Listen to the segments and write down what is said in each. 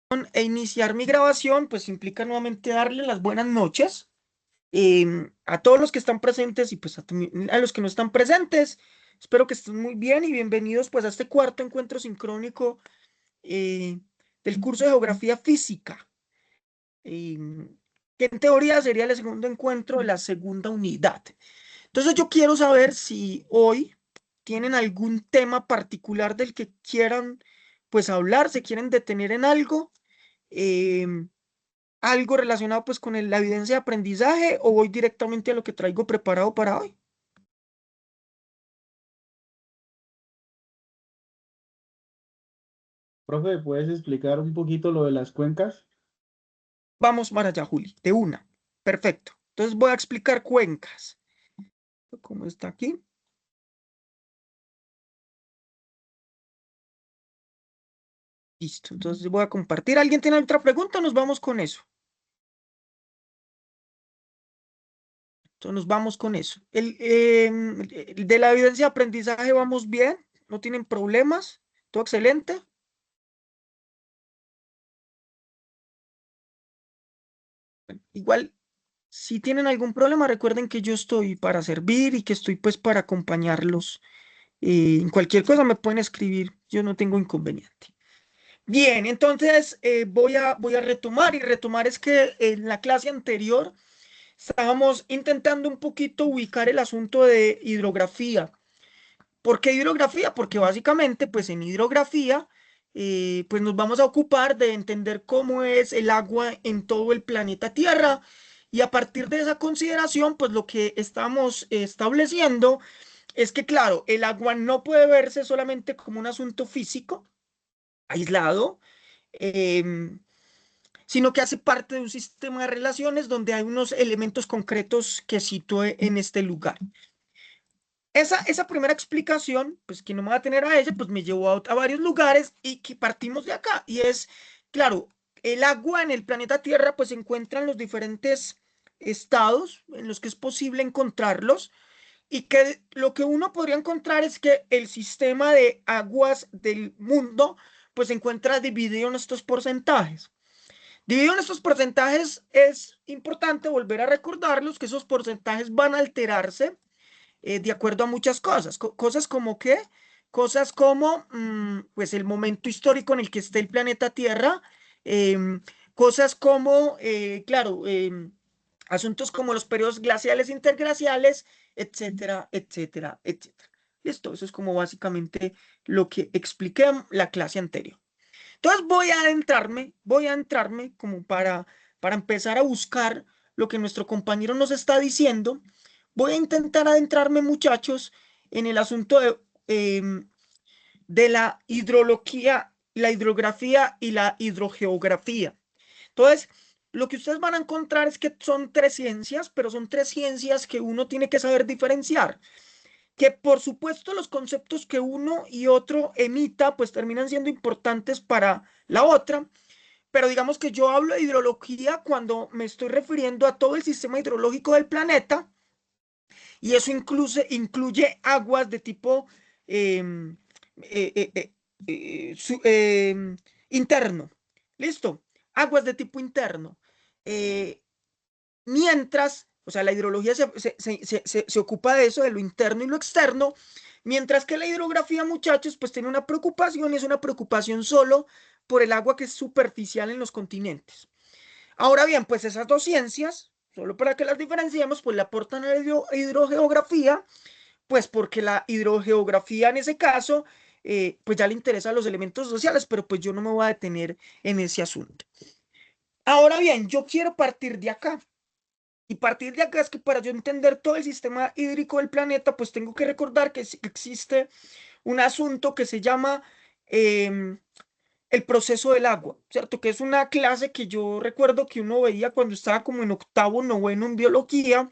E iniciar mi grabación, pues implica nuevamente darle las buenas noches a todos los que están presentes y pues a los que no están presentes. Espero que estén muy bien y bienvenidos pues a este cuarto encuentro sincrónico eh, del curso de Geografía Física, que en teoría sería el segundo encuentro de la segunda unidad. Entonces yo quiero saber si hoy tienen algún tema particular del que quieran pues hablar, se quieren detener en algo. em, Algo relacionado pues con la evidencia de aprendizaje o voy directamente a lo que traigo preparado para hoy. Profe, ¿puedes explicar un poquito lo de las cuencas? Vamos para allá, Juli, de una. Perfecto. Entonces voy a explicar cuencas. ¿Cómo está aquí? Listo. Entonces voy a compartir. ¿Alguien tiene otra pregunta? Nos vamos con eso. Entonces nos vamos con eso. El de la evidencia de aprendizaje vamos bien. No tienen problemas. Todo excelente. Igual, si tienen algún problema, recuerden que yo estoy para servir y que estoy pues para acompañarlos. En cualquier cosa me pueden escribir, yo no tengo inconveniente. Bien, entonces voy a retomar y retomar es que en la clase anterior estábamos intentando un poquito ubicar el asunto de hidrografía. ¿Por qué hidrografía? Porque básicamente pues en hidrografía pues nos vamos a ocupar de entender cómo es el agua en todo el planeta Tierra y a partir de esa consideración pues lo que estamos estableciendo es que, claro, el agua no puede verse solamente como un asunto físico, aislado, em, sino que hace parte de un sistema de relaciones donde hay unos elementos concretos que sitúe en este lugar. Esa primera explicación, pues que no me va a tener a ella, pues me llevó a varios lugares y que partimos de acá. Y es, claro, el agua en el planeta Tierra, pues se encuentra en los diferentes estados en los que es posible encontrarlos y que lo que uno podría encontrar es que el sistema de aguas del mundo pues se encuentra dividido en estos porcentajes. Dividido en estos porcentajes es importante volver a recordarlos que esos porcentajes van a alterarse de acuerdo a muchas cosas. Cosas como qué, cosas como pues el momento histórico en el que esté el planeta Tierra, em, cosas como, claro, asuntos como los periodos glaciales, interglaciales, etcétera, etcétera, etcétera. Listo, eso es como básicamente lo que expliqué en la clase anterior. Entonces voy a entrarme como para empezar a buscar lo que nuestro compañero nos está diciendo. Voy a intentar adentrarme, muchachos, en el asunto de la hidrología, la hidrografía y la hidrogeografía. Entonces, lo que ustedes van a encontrar es que son tres ciencias, pero son tres ciencias que uno tiene que saber diferenciar. Que por supuesto los conceptos que uno y otro emita, pues terminan siendo importantes para la otra, pero digamos que yo hablo de hidrología cuando me estoy refiriendo a todo el sistema hidrológico del planeta y eso incluye aguas de tipo em, eh, eh, eh, interno. ¿Listo? Aguas de tipo interno. Eh, Mientras, o sea, la hidrología se ocupa de eso, de lo interno y lo externo, mientras que la hidrografía, muchachos, pues tiene una preocupación y es una preocupación solo por el agua que es superficial en los continentes. Ahora bien, pues esas dos ciencias, solo para que las diferenciemos, pues le aportan a la hidrogeografía, pues porque la hidrogeografía en ese caso, pues ya le interesan los elementos sociales, pero pues yo no me voy a detener en ese asunto. Ahora bien, yo quiero partir de acá. Y partir de acá es que para yo entender todo el sistema hídrico del planeta, pues tengo que recordar que existe un asunto que se llama em, el proceso del agua, ¿cierto? Que es una clase que yo recuerdo que uno veía cuando estaba como en octavo, noveno en biología,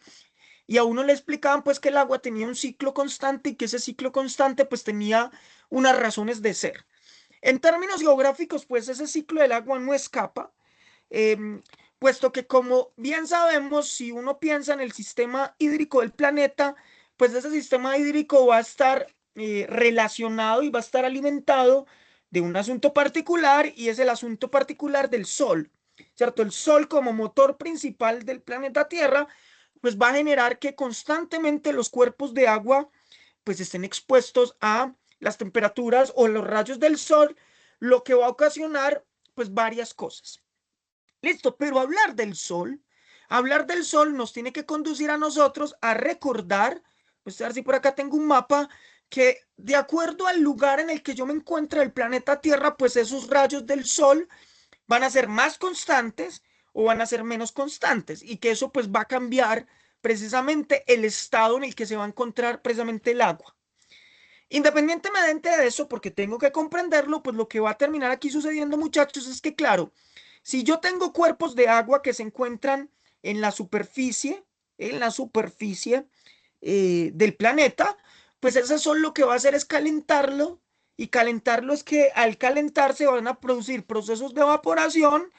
y a uno le explicaban pues que el agua tenía un ciclo constante y que ese ciclo constante pues tenía unas razones de ser. En términos geográficos, pues ese ciclo del agua no escapa, em, puesto que como bien sabemos, si uno piensa en el sistema hídrico del planeta, pues ese sistema hídrico va a estar relacionado y va a estar alimentado de un asunto particular y es el asunto particular del Sol, ¿cierto? El Sol como motor principal del planeta Tierra, pues va a generar que constantemente los cuerpos de agua pues estén expuestos a las temperaturas o los rayos del Sol, lo que va a ocasionar pues varias cosas. Listo, pero hablar del Sol nos tiene que conducir a nosotros a recordar, pues a ver si por acá tengo un mapa, que de acuerdo al lugar en el que yo me encuentro, el planeta Tierra, pues esos rayos del Sol van a ser más constantes o van a ser menos constantes y que eso pues va a cambiar precisamente el estado en el que se va a encontrar precisamente el agua. Independientemente de eso, porque tengo que comprenderlo, pues lo que va a terminar aquí sucediendo, muchachos, es que claro, si yo tengo cuerpos de agua que se encuentran en en la superficie del planeta, pues eso son lo que va a hacer es calentarlo y calentarlo es que al calentarse van a producir procesos de evaporación.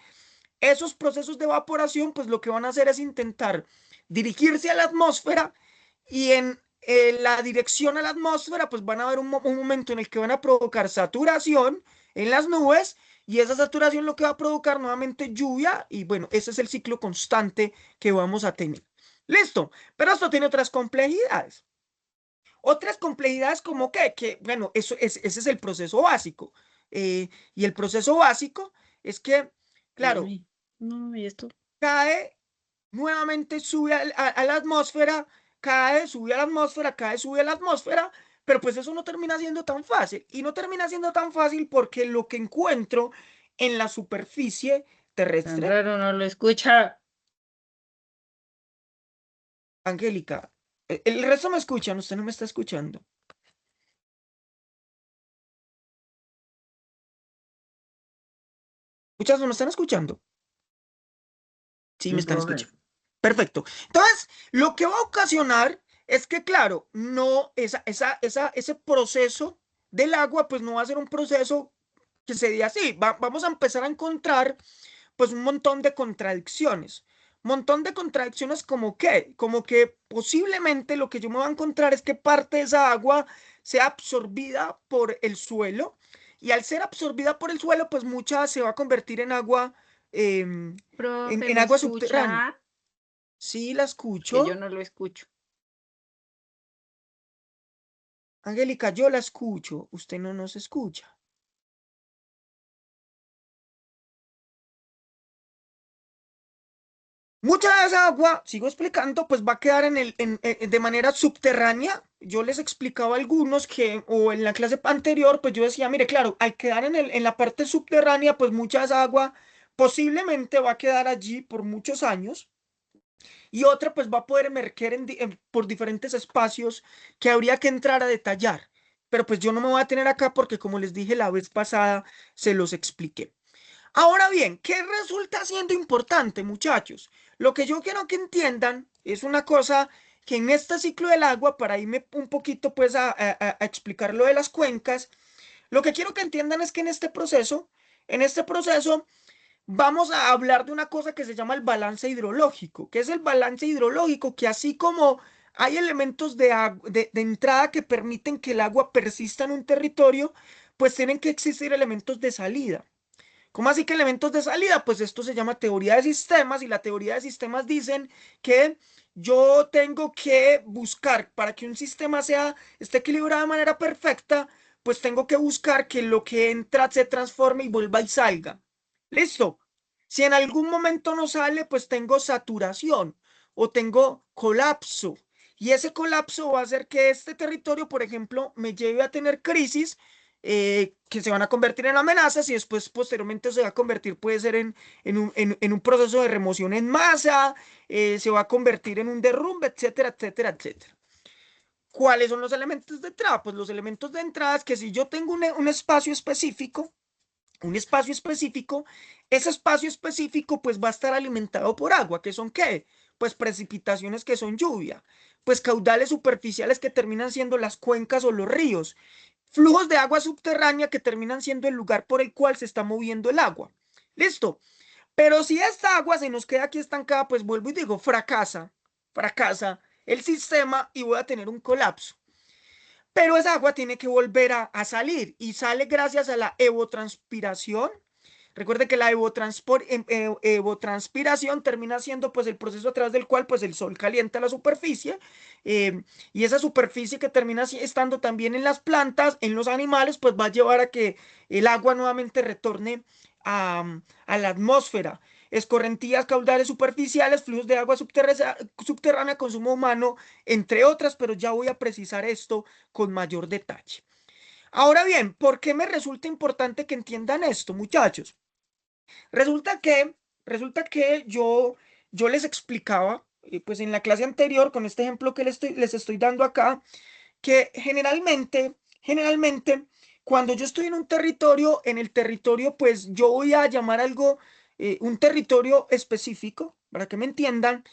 Esos procesos de evaporación, pues lo que van a hacer es intentar dirigirse a la atmósfera y en la dirección a la atmósfera, pues van a haber un momento en el que van a provocar saturación en las nubes y esa saturación lo que va a provocar nuevamente lluvia y bueno, ese es el ciclo constante que vamos a tener. Listo, pero esto tiene otras complejidades. Otras complejidades como que bueno, ese es el proceso básico. Y el proceso básico es que, claro, Uy, no, ¿y esto? cae, nuevamente sube a la atmósfera, cae, sube a la atmósfera, cae, sube a la atmósfera, pero pues eso no termina siendo tan fácil. Y no termina siendo tan fácil porque lo que encuentro en la superficie Tan terrestre, raro, no lo escucha. Angélica, el resto me escuchan, usted no me está escuchando. Muchas no me están escuchando. Sí, me Sí, están profe. escuchando. Perfecto. Entonces, lo que va a ocasionar es que, claro, no, ese proceso del agua, pues no va a ser un proceso que se diga así. Vamos a empezar a encontrar, pues, un montón de contradicciones. Montón de contradicciones como qué, como que posiblemente lo que yo me voy a encontrar es que parte de esa agua sea absorbida por el suelo y al ser absorbida por el suelo, pues mucha se va a convertir en agua, em, Profe, en ¿me agua subterránea. escucha? Sí, la Que yo escucho. no lo escucho. Angélica, yo la escucho. Usted no nos escucha. Mucha de esa agua, sigo explicando, pues va a quedar de manera subterránea. Yo les explicaba a algunos que, o en la clase anterior, pues yo decía, mire, claro, al quedar en la parte subterránea, pues mucha de esa agua posiblemente va a quedar allí por muchos años y otra pues va a poder emerger por diferentes espacios que habría que entrar a detallar. Pero pues yo no me voy a tener acá porque como les dije la vez pasada, se los expliqué. Ahora bien, ¿qué resulta siendo importante, muchachos? Lo que yo quiero que entiendan es una cosa que en este ciclo del agua, para irme un poquito pues a explicar lo de las cuencas, lo que quiero que entiendan es que en este proceso vamos a hablar de una cosa que se llama el balance hidrológico. ¿Qué es el balance hidrológico? Que así como hay elementos de entrada que permiten que el agua persista en un territorio, pues tienen que existir elementos de salida. ¿Cómo así que elementos de salida? Pues esto se llama teoría de sistemas y la teoría de sistemas dicen que yo tengo que buscar para que un sistema esté equilibrado de manera perfecta, pues tengo que buscar que lo que entra se transforme y vuelva y salga. ¿Listo? Si en algún momento no sale, pues tengo saturación o tengo colapso. Y ese colapso va a hacer que este territorio, por ejemplo, me lleve a tener crisis que se van a convertir en amenazas y después posteriormente se va a convertir, puede ser en un proceso de remoción en masa, se va a convertir en un derrumbe, etcétera, etcétera, etcétera. ¿Cuáles son los elementos de entrada? Pues los elementos de entrada es que si yo tengo un espacio específico, ese espacio específico pues va a estar alimentado por agua, ¿que son qué? Pues precipitaciones que son lluvia, pues caudales superficiales que terminan siendo las cuencas o los ríos, flujos de agua subterránea que terminan siendo el lugar por el cual se está moviendo el agua. Listo. Pero si esta agua se nos queda aquí estancada, pues vuelvo y digo, fracasa el sistema y voy a tener un colapso. pero esa agua tiene que volver a salir y sale gracias a la evotranspiración. Recuerde que la evotranspiración termina siendo pues el proceso a través del cual pues el sol calienta la superficie, y esa superficie que termina estando también en las plantas, en los animales, pues va a llevar a que el agua nuevamente retorne a la atmósfera. Escorrentías, caudales superficiales, flujos de agua subterránea, consumo humano, entre otras, pero ya voy a precisar esto con mayor detalle. Ahora bien, ¿por qué me resulta importante que entiendan esto, muchachos? Resulta que yo les explicaba, pues en la clase anterior, con este ejemplo que les estoy dando acá, que generalmente, cuando yo estoy en el territorio, pues yo voy a llamar algo, un territorio específico, para que me entiendan.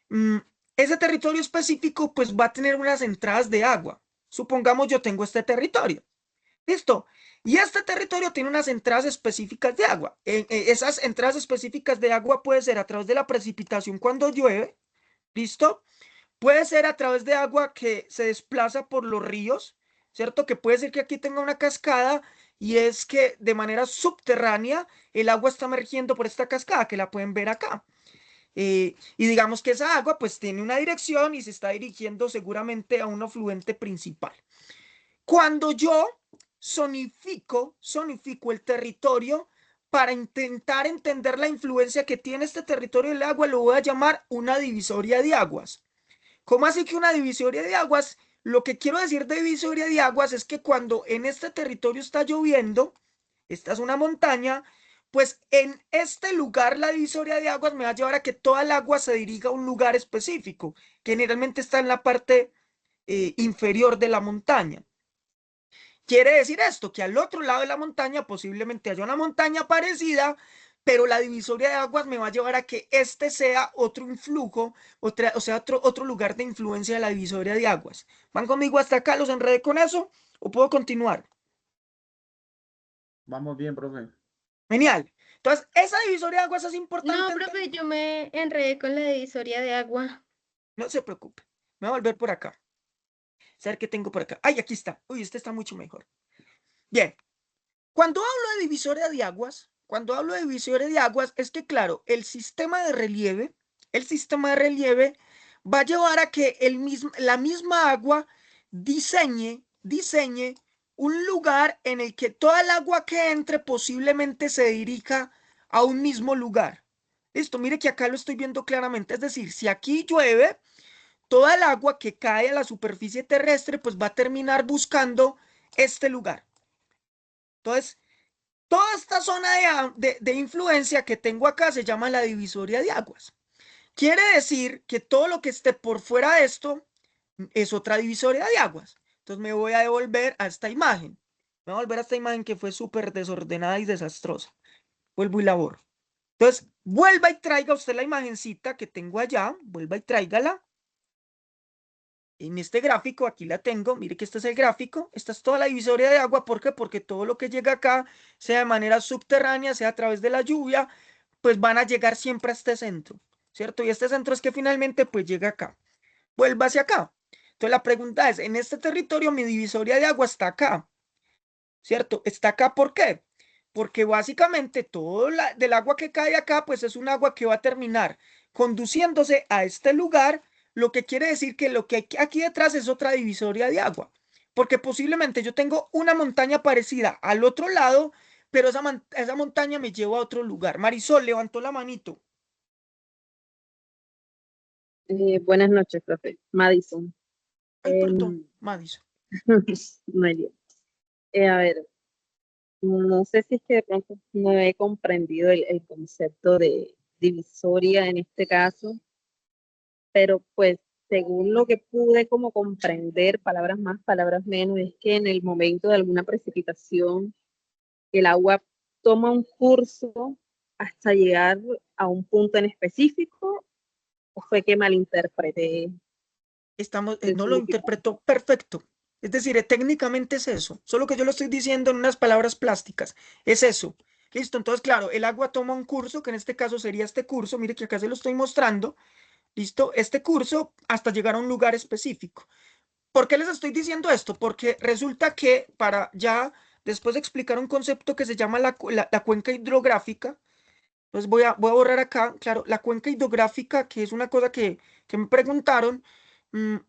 mm, Ese territorio específico, pues va a tener unas entradas de agua. Supongamos yo tengo este territorio. ¿Listo? Y este territorio tiene unas entradas específicas de agua. Esas entradas específicas de agua puede ser a través de la precipitación cuando llueve. ¿Listo? Puede ser a través de agua que se desplaza por los ríos, ¿cierto? Que puede ser que aquí tenga una cascada y es que de manera subterránea el agua está emergiendo por esta cascada, que la pueden ver acá. Y digamos que esa agua pues tiene una dirección y se está dirigiendo seguramente a un afluente principal. Cuando yo sonifico el territorio para intentar entender la influencia que tiene este territorio del agua, lo voy a llamar una divisoria de aguas. ¿Cómo así que una divisoria de aguas? Lo que quiero decir de divisoria de aguas es que cuando en este territorio está lloviendo, esta es una montaña, pues en este lugar la divisoria de aguas me va a llevar a que toda el agua se dirija a un lugar específico, que generalmente está en la parte inferior de la montaña. Quiere decir esto, que al otro lado de la montaña posiblemente haya una montaña parecida, pero la divisoria de aguas me va a llevar a que este sea otro influjo, o sea, otro lugar de influencia de la divisoria de aguas. ¿Van conmigo hasta acá? ¿Los enredé con eso? ¿O puedo continuar? Vamos bien, profe. Genial. Entonces, esa divisoria de aguas es No, importante. profe, yo me enredé con la divisoria de agua. No se preocupe. Me voy a volver por acá. A ver qué tengo por acá. ¡Ay, aquí está! Uy, este está mucho mejor. Bien. Cuando hablo de divisoria de aguas, es que, claro, el sistema de relieve va a llevar a que la misma agua diseñe un lugar en el que toda el agua que entre posiblemente se dirija a un mismo lugar. Listo, mire que acá lo estoy viendo claramente. Es decir, si aquí llueve, toda el agua que cae a la superficie terrestre, pues va a terminar buscando este lugar. Entonces, toda esta zona de influencia que tengo acá se llama la divisoria de aguas. Quiere decir que todo lo que esté por fuera de esto es otra divisoria de aguas. Entonces me voy a devolver a esta imagen. Me voy a volver a esta imagen que fue súper desordenada y desastrosa. Vuelvo y la borro. Entonces, vuelva y traiga usted la imagencita que tengo allá. Vuelva y tráigala. En este gráfico, aquí la tengo, mire que este es el gráfico, esta es toda la divisoria de agua. ¿Por qué? Porque todo lo que llega acá, sea de manera subterránea, sea a través de la lluvia, pues van a llegar siempre a este centro, ¿cierto? Y este centro es que finalmente pues llega acá, vuelva hacia acá. Entonces la pregunta es, en este territorio mi divisoria de agua está acá, ¿cierto? Está acá, ¿por qué? Porque básicamente todo del agua que cae acá, pues es un agua que va a terminar conduciéndose a este lugar, lo que quiere decir que lo que hay aquí detrás es otra divisoria de agua, porque posiblemente yo tengo una montaña parecida al otro lado, pero esa montaña me lleva a otro lugar. Marisol levantó la manito. Buenas noches, profe. Madison. Ay, perdón, Madison. No hay lío. A ver, no sé si es que de pronto no he comprendido el concepto de divisoria en este caso, pero pues según lo que pude como comprender, palabras más, palabras menos, es que en el momento de alguna precipitación, el agua toma un curso hasta llegar a un punto en específico, o fue que malinterpreté el No lo significado. interpretó perfecto. Es decir, técnicamente es eso. Solo que yo lo estoy diciendo en unas palabras plásticas. Es eso. Listo. Entonces, claro, el agua toma un curso, que en este caso sería este curso. Mire que acá se lo estoy mostrando. Listo. Este curso hasta llegar a un lugar específico. ¿Por qué les estoy diciendo esto? Porque resulta que para ya después de explicar un concepto que se llama la cuenca hidrográfica, pues voy a borrar acá, claro, la cuenca hidrográfica, que es una cosa que me preguntaron.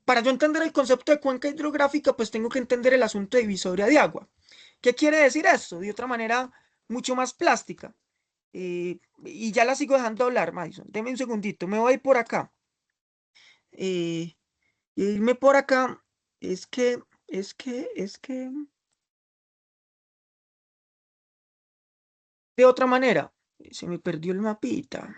Para yo entender el concepto de cuenca hidrográfica, pues tengo que entender el asunto de divisoria de agua. ¿Qué quiere decir esto? De otra manera mucho más plástica. Y ya la sigo dejando hablar, Madison. Deme un segundito, me voy a ir por acá. Y irme por acá es que, de otra manera, se me perdió el mapita.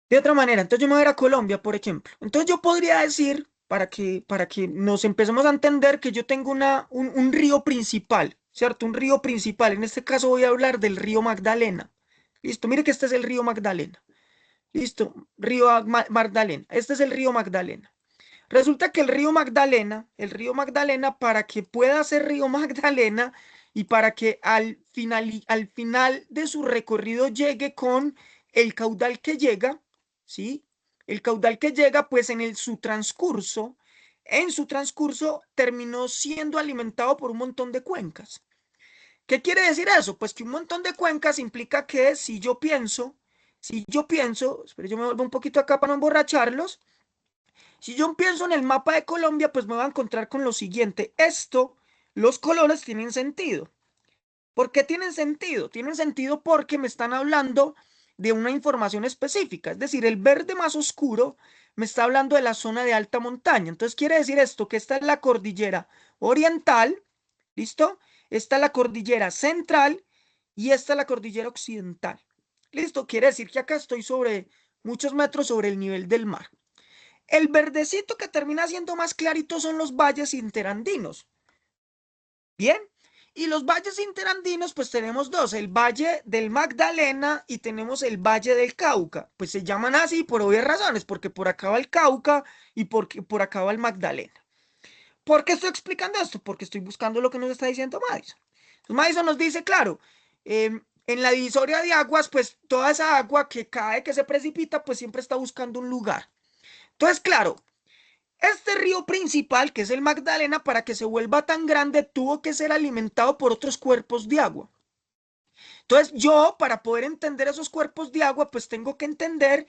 De otra manera, entonces yo me voy a ir a Colombia, por ejemplo. Entonces yo podría decir, para que nos empecemos a entender que yo tengo un río principal, ¿cierto? Un río principal. En este caso voy a hablar del río Magdalena. Listo, mire que este es el río Magdalena. Listo, río Magdalena. Este es el río Magdalena. Resulta que el río Magdalena, para que pueda ser río Magdalena y para que al final de su recorrido llegue con el caudal que llega, ¿sí? El caudal que llega, pues en su transcurso terminó siendo alimentado por un montón de cuencas. ¿Qué quiere decir eso? Pues que un montón de cuencas implica que espera, yo me vuelvo un poquito acá para no emborracharlos. Si yo pienso en el mapa de Colombia, pues me voy a encontrar con lo siguiente. Los colores tienen sentido. ¿Por qué tienen sentido? Tienen sentido porque me están hablando de una información específica. Es decir, el verde más oscuro me está hablando de la zona de alta montaña. Entonces quiere decir esto, que esta es la cordillera oriental, ¿listo? Esta es la cordillera central y esta es la cordillera occidental. ¿Listo? Quiere decir que acá estoy sobre muchos metros sobre el nivel del mar. El verdecito que termina siendo más clarito son los valles interandinos. Bien, y los valles interandinos, pues tenemos dos, el Valle del Magdalena y tenemos el Valle del Cauca. Pues se llaman así por obvias razones, porque por acá va el Cauca y porque por acá va el Magdalena. ¿Por qué estoy explicando esto? Porque estoy buscando lo que nos está diciendo Madison. Entonces, Madison nos dice, claro, en la divisoria de aguas, pues toda esa agua que cae, que se precipita, pues siempre está buscando un lugar. Entonces, claro, este río principal, que es el Magdalena, para que se vuelva tan grande, tuvo que ser alimentado por otros cuerpos de agua. Entonces, yo, para poder entender esos cuerpos de agua, pues tengo que entender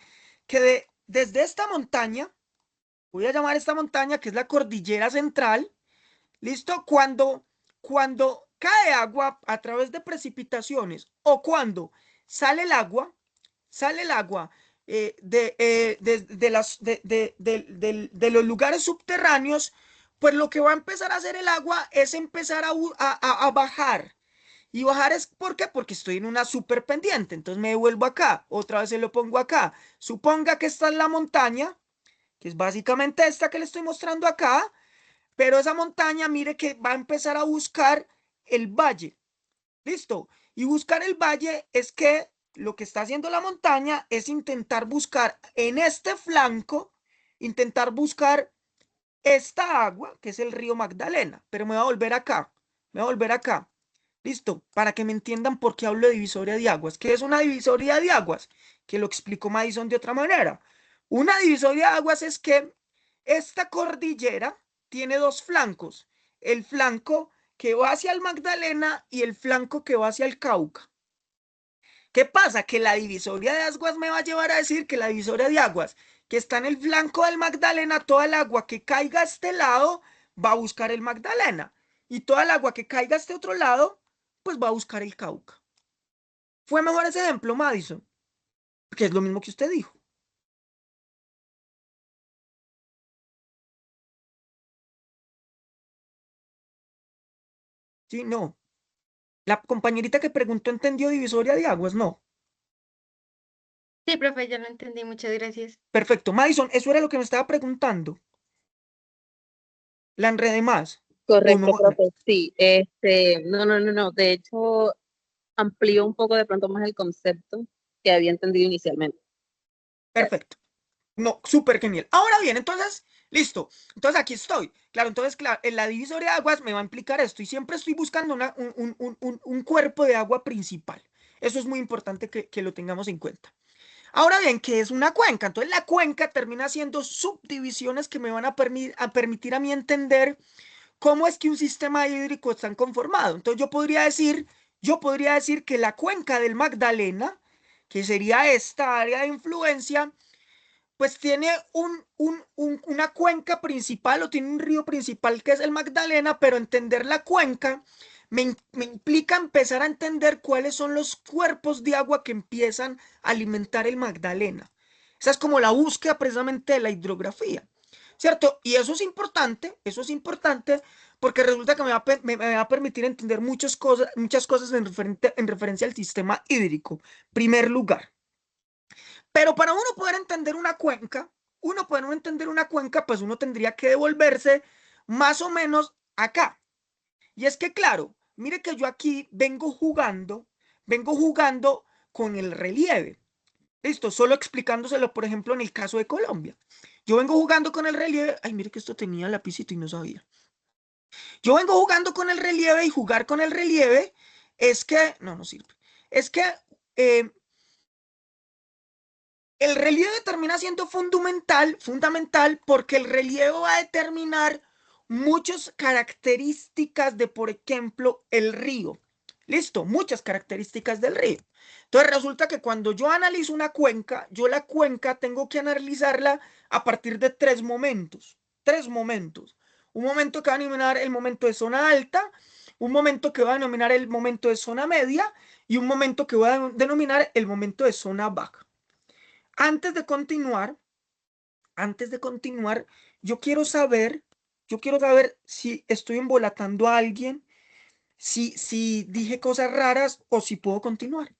que desde esta montaña, voy a llamar esta montaña, que es la cordillera central, ¿listo? Cuando cae agua a través de precipitaciones o cuando sale el agua de los lugares subterráneos, pues lo que va a empezar a hacer el agua es empezar a bajar. Y bajar es ¿por qué? Porque estoy en una super pendiente. Entonces me devuelvo acá, otra vez se lo pongo acá. Suponga que esta es la montaña, que es básicamente esta que le estoy mostrando acá, pero esa montaña, mire que va a empezar a buscar el valle. ¿Listo? Y buscar el valle es que lo que está haciendo la montaña es intentar buscar en este flanco, intentar buscar esta agua, que es el río Magdalena. Pero me voy a volver acá, me voy a volver acá. ¿Listo? Para que me entiendan por qué hablo de divisoria de aguas. ¿Qué es una divisoria de aguas? Que lo explicó Madison de otra manera. Una divisoria de aguas es que esta cordillera tiene dos flancos. El flanco que va hacia el Magdalena y el flanco que va hacia el Cauca. ¿Qué pasa? Que la divisoria de aguas me va a llevar a decir que la divisoria de aguas que está en el flanco del Magdalena, toda el agua que caiga a este lado va a buscar el Magdalena. Y toda el agua que caiga a este otro lado, pues va a buscar el Cauca. ¿Fue mejor ese ejemplo, Madison? Que es lo mismo que usted dijo. Sí, no. La compañerita que preguntó entendió divisoria de aguas, no. Sí, profe, ya lo entendí, muchas gracias. Perfecto. Madison, eso era lo que me estaba preguntando. ¿La enredé más? ¿O Correcto, no? profe, sí. No. De hecho, amplió un poco de pronto más el concepto que había entendido inicialmente. Perfecto. No, súper genial. Ahora bien, entonces, listo. Entonces aquí estoy. Claro, entonces, claro, en la divisoria de aguas me va a implicar esto y siempre estoy buscando un cuerpo de agua principal. Eso es muy importante que lo tengamos en cuenta. Ahora bien, ¿qué es una cuenca? Entonces la cuenca termina siendo subdivisiones que me van a permitir a mí entender cómo es que un sistema hídrico está conformado. Entonces yo podría decir que la cuenca del Magdalena, que sería esta área de influencia, pues tiene una cuenca principal o tiene un río principal que es el Magdalena, pero entender la cuenca me implica empezar a entender cuáles son los cuerpos de agua que empiezan a alimentar el Magdalena. Esa es como la búsqueda precisamente de la hidrografía, ¿cierto? Y eso es importante porque resulta que me va a permitir entender muchas cosas en referencia al sistema hídrico, primer lugar. Pero para uno poder entender una cuenca, pues uno tendría que devolverse más o menos acá. Y es que, claro, mire que yo aquí vengo jugando con el relieve. Listo, solo explicándoselo, por ejemplo, en el caso de Colombia. Yo vengo jugando con el relieve. Ay, mire que esto tenía lapicito y no sabía. Yo vengo jugando con el relieve y jugar con el relieve es que, no sirve. Es que el relieve termina siendo fundamental porque el relieve va a determinar muchas características de, por ejemplo, el río. Listo, muchas características del río. Entonces resulta que cuando yo analizo una cuenca, yo la cuenca tengo que analizarla a partir de tres momentos. Tres momentos. Un momento que va a denominar el momento de zona alta, un momento que va a denominar el momento de zona media y un momento que va a denominar el momento de zona baja. Antes de continuar, yo quiero saber si estoy embolatando a alguien, si dije cosas raras o si puedo continuar.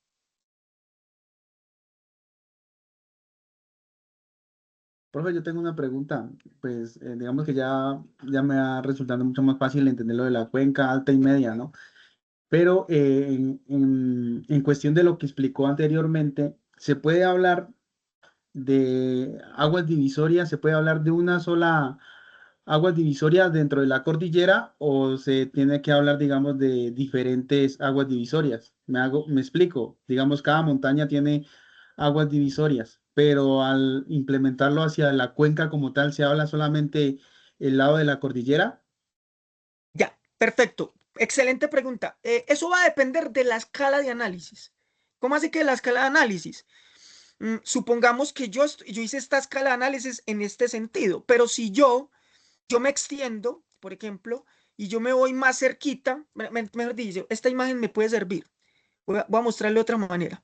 Profe, yo tengo una pregunta, pues digamos que ya me va resultando mucho más fácil entender lo de la cuenca alta y media, ¿no? Pero en cuestión de lo que explicó anteriormente, ¿se puede hablar de aguas divisorias? ¿Se puede hablar de una sola aguas divisorias dentro de la cordillera o se tiene que hablar, digamos, de diferentes aguas divisorias? Me explico, digamos, cada montaña tiene aguas divisorias, pero al implementarlo hacia la cuenca como tal, ¿se habla solamente el lado de la cordillera? Ya, perfecto. Excelente pregunta. Eso va a depender de la escala de análisis. ¿Cómo así que la escala de análisis? Supongamos que yo hice esta escala de análisis en este sentido, pero si yo me extiendo, por ejemplo, y yo me voy más cerquita, mejor dicho, esta imagen me puede servir. Voy a mostrarle de otra manera.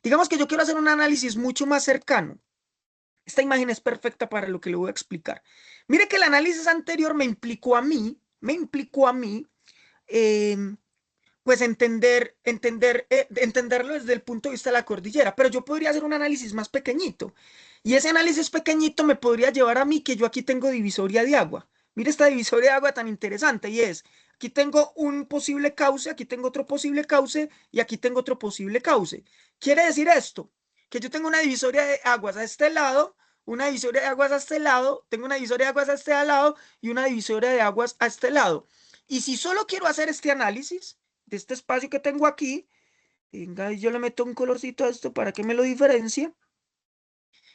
Digamos que yo quiero hacer un análisis mucho más cercano. Esta imagen es perfecta para lo que le voy a explicar. Mire que el análisis anterior me implicó a mí, eh, pues entenderlo desde el punto de vista de la cordillera, pero yo podría hacer un análisis más pequeñito. Y ese análisis pequeñito me podría llevar a mí que yo aquí tengo divisoria de agua. Mire esta divisoria de agua tan interesante y es, aquí tengo un posible cauce, aquí tengo otro posible cauce y aquí tengo otro posible cauce. Quiere decir esto, que yo tengo una divisoria de aguas a este lado, una divisoria de aguas a este lado, tengo una divisoria de aguas a este lado y una divisoria de aguas a este lado. Y si solo quiero hacer este análisis de este espacio que tengo aquí, venga, y yo le meto un colorcito a esto para que me lo diferencie.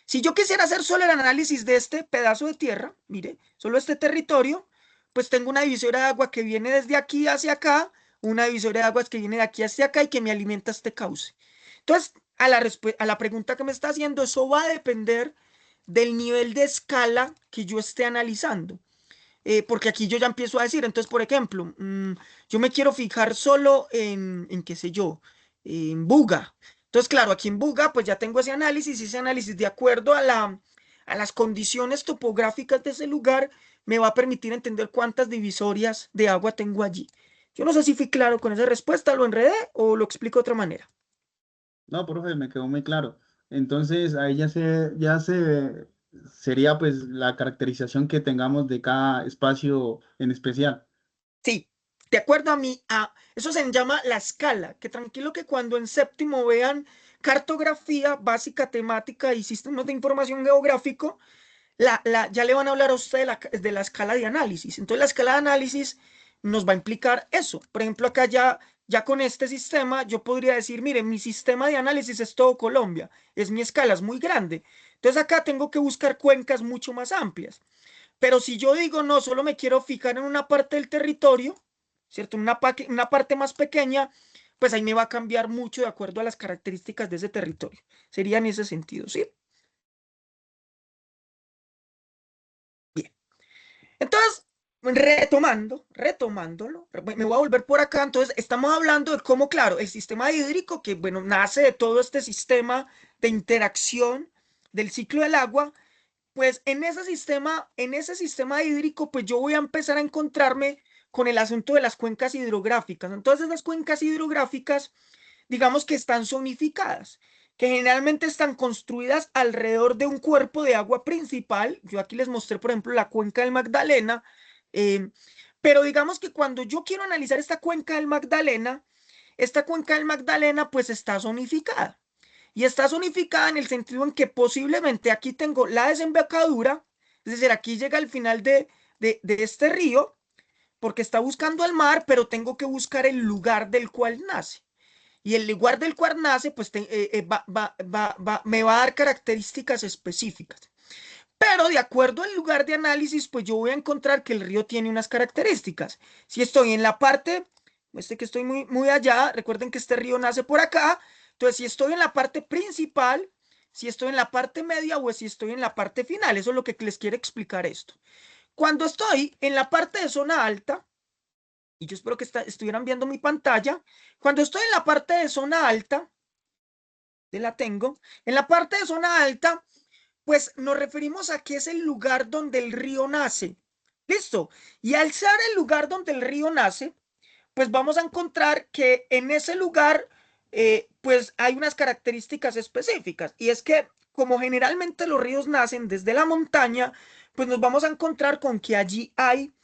Si yo quisiera hacer solo el análisis de este pedazo de tierra, mire, solo este territorio, pues tengo una divisoria de agua que viene desde aquí hacia acá, una divisoria de aguas que viene de aquí hacia acá y que me alimenta este cauce. Entonces, a la pregunta que me está haciendo, eso va a depender del nivel de escala que yo esté analizando. Porque aquí yo ya empiezo a decir, entonces, por ejemplo, yo me quiero fijar solo en qué sé yo, en Buga. Entonces, claro, aquí en Buga, pues ya tengo y ese análisis de acuerdo a las condiciones topográficas de ese lugar, me va a permitir entender cuántas divisorias de agua tengo allí. Yo no sé si fui claro con esa respuesta, lo enredé o lo explico de otra manera. No, profe, me quedó muy claro. Entonces, ahí sería pues la caracterización que tengamos de cada espacio en especial. Sí, de acuerdo a mí, eso se llama la escala, que tranquilo que cuando en séptimo vean cartografía básica, temática y sistemas de información geográfico, ya le van a hablar a usted de la escala de análisis. Entonces la escala de análisis nos va a implicar eso. Por ejemplo, acá ya ya con este sistema yo podría decir, mire, mi sistema de análisis es todo Colombia, es mi escala, es muy grande. Entonces acá tengo que buscar cuencas mucho más amplias. Pero si yo digo, no, solo me quiero fijar en una parte del territorio, ¿cierto? Una parte más pequeña, pues ahí me va a cambiar mucho de acuerdo a las características de ese territorio. Sería en ese sentido, ¿sí? Bien. Entonces, retomándolo, me voy a volver por acá. Entonces, estamos hablando de cómo, claro, el sistema hídrico, que, bueno, nace de todo este sistema de interacción del ciclo del agua, pues en ese sistema hídrico, pues yo voy a empezar a encontrarme con el asunto de las cuencas hidrográficas. Entonces, las cuencas hidrográficas, digamos que están zonificadas, que generalmente están construidas alrededor de un cuerpo de agua principal. Yo aquí les mostré, por ejemplo, la cuenca del Magdalena, eh, pero digamos que cuando yo quiero analizar esta cuenca del Magdalena, pues está zonificada. Y está zonificada en el sentido en que posiblemente aquí tengo la desembocadura, es decir, aquí llega al final de este río, porque está buscando el mar, pero tengo que buscar el lugar del cual nace. Y el lugar del cual nace, pues me va a dar características específicas. Pero de acuerdo al lugar de análisis, pues yo voy a encontrar que el río tiene unas características. Si estoy en la parte, que estoy muy allá, recuerden que este río nace por acá. Entonces, si estoy en la parte principal, si estoy en la parte media o si estoy en la parte final, eso es lo que les quiero explicar esto. Cuando estoy en la parte de zona alta, y yo espero que estuvieran viendo mi pantalla, cuando estoy en la parte de zona alta, la tengo, en la parte de zona alta, pues nos referimos a que es el lugar donde el río nace. ¿Listo? Y al ser el lugar donde el río nace, pues vamos a encontrar que en ese lugar, pues hay unas características específicas. Y es que como generalmente los ríos nacen desde la montaña, pues nos vamos a encontrar con que allí hay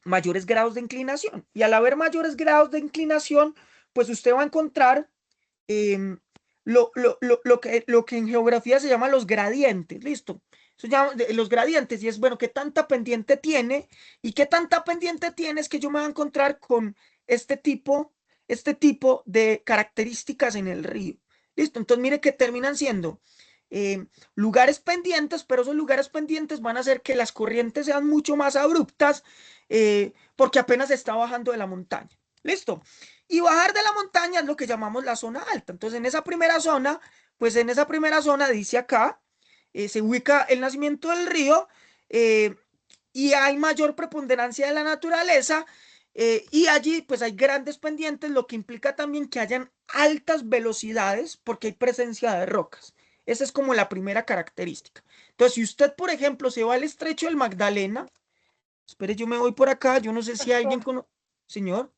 mayores grados de inclinación. Y al haber mayores grados de inclinación, pues usted va a encontrar eh, lo que en geografía se llama los gradientes, ¿listo? Eso llama los gradientes y es, bueno, qué tanta pendiente tiene y qué tanta pendiente tiene es que yo me voy a encontrar con este tipo, este tipo de características en el río, ¿listo? Entonces, mire que terminan siendo lugares pendientes, pero esos lugares pendientes van a hacer que las corrientes sean mucho más abruptas porque apenas está bajando de la montaña, ¿listo? Y bajar de la montaña es lo que llamamos la zona alta. Entonces, en esa primera zona, pues en esa primera zona, dice acá, se ubica el nacimiento del río eh, y hay mayor preponderancia de la naturaleza y allí pues hay grandes pendientes, lo que implica también que hayan altas velocidades porque hay presencia de rocas. Esa es como la primera característica. Entonces, si usted, por ejemplo, se va al estrecho del Magdalena, espere, yo me voy por acá, yo no sé si alguien conoce, señor.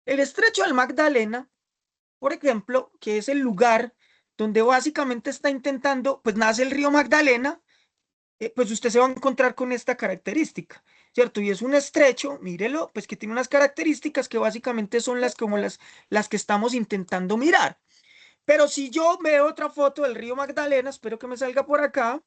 El estrecho del Magdalena, por ejemplo, que es el lugar donde básicamente está intentando, pues nace el río Magdalena, pues usted se va a encontrar con esta característica, ¿cierto? Y es un estrecho, mírelo, pues que tiene unas características que básicamente son las que estamos intentando mirar. Pero si yo veo otra foto del río Magdalena, espero que me salga por acá,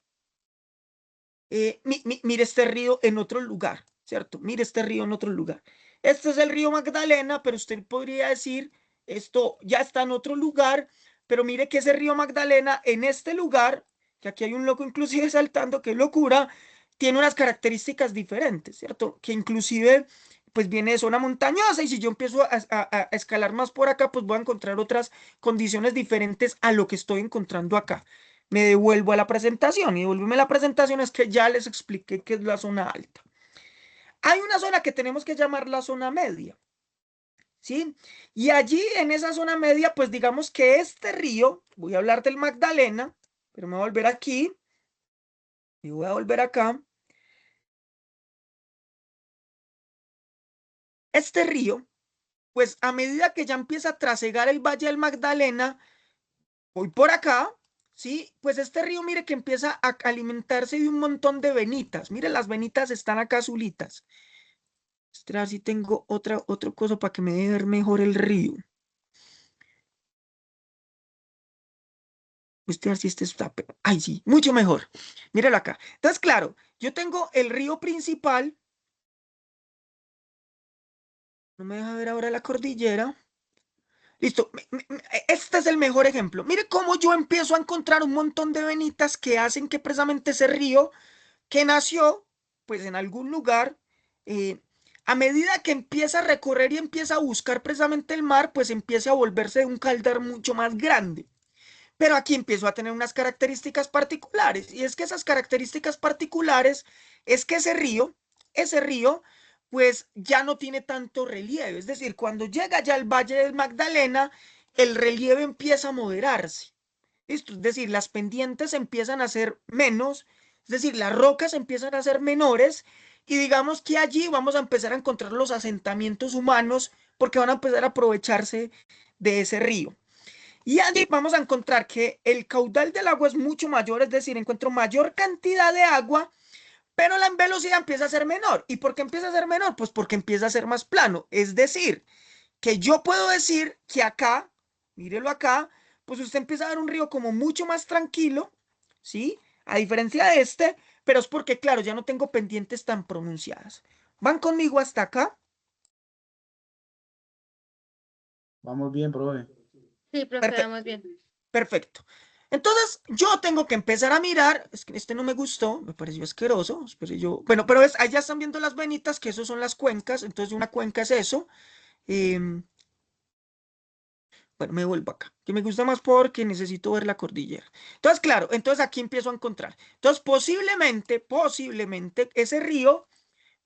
mire este río en otro lugar, ¿cierto? Mire este río en otro lugar. Este es el río Magdalena, pero usted podría decir, esto ya está en otro lugar, pero mire que ese río Magdalena en este lugar, que aquí hay un loco inclusive saltando, qué locura, tiene unas características diferentes, ¿cierto? Que inclusive pues viene de zona montañosa y si yo empiezo a escalar más por acá, pues voy a encontrar otras condiciones diferentes a lo que estoy encontrando acá. Me devuelvo a la presentación y devolverme a la presentación es que ya les expliqué qué es la zona alta. Hay una zona que tenemos que llamar la zona media, ¿sí? Y allí en esa zona media, pues digamos que este río, voy a hablar del Magdalena, pero me voy a volver aquí y voy a volver acá. Este río, pues a medida que ya empieza a trasegar el Valle del Magdalena, voy por acá, ¿sí? Pues este río, mire que empieza a alimentarse de un montón de venitas. Mire, las venitas están acá azulitas. Ostras, si tengo otra cosa para que me deje ver mejor el río. Usted a ver si este está, ay, sí, mucho mejor. Míralo acá. Entonces, claro, yo tengo el río principal. No me deja ver ahora la cordillera. Listo. Este es el mejor ejemplo. Mire cómo yo empiezo a encontrar un montón de venitas que hacen que precisamente ese río que nació, pues en algún lugar, eh, a medida que empieza a recorrer y empieza a buscar precisamente el mar, pues empieza a volverse un caldar mucho más grande. Pero aquí empiezo a tener unas características particulares, y es que esas características particulares es que ese río, pues ya no tiene tanto relieve. Es decir, cuando llega ya al Valle del Magdalena, el relieve empieza a moderarse. ¿Listo? Es decir, las pendientes empiezan a ser menos, es decir, las rocas empiezan a ser menores, y digamos que allí vamos a empezar a encontrar los asentamientos humanos porque van a empezar a aprovecharse de ese río. Y allí vamos a encontrar que el caudal del agua es mucho mayor, es decir, encuentro mayor cantidad de agua, pero la velocidad empieza a ser menor. ¿Y por qué empieza a ser menor? Pues porque empieza a ser más plano. Es decir, que yo puedo decir que acá, mírelo acá, pues usted empieza a ver un río como mucho más tranquilo, ¿sí? A diferencia de este, pero es porque, claro, ya no tengo pendientes tan pronunciadas. ¿Van conmigo hasta acá? Vamos bien, profe. Sí, profe, Perfecto. vamos bien. Perfecto. Entonces, yo tengo que empezar a mirar, es que este no me gustó, me pareció asqueroso, bueno, pero es, allá están viendo las venitas, que eso son las cuencas, entonces una cuenca es eso. em, bueno, me vuelvo acá, que me gusta más porque necesito ver la cordillera. Entonces, claro, entonces aquí empiezo a encontrar. Entonces, posiblemente ese río,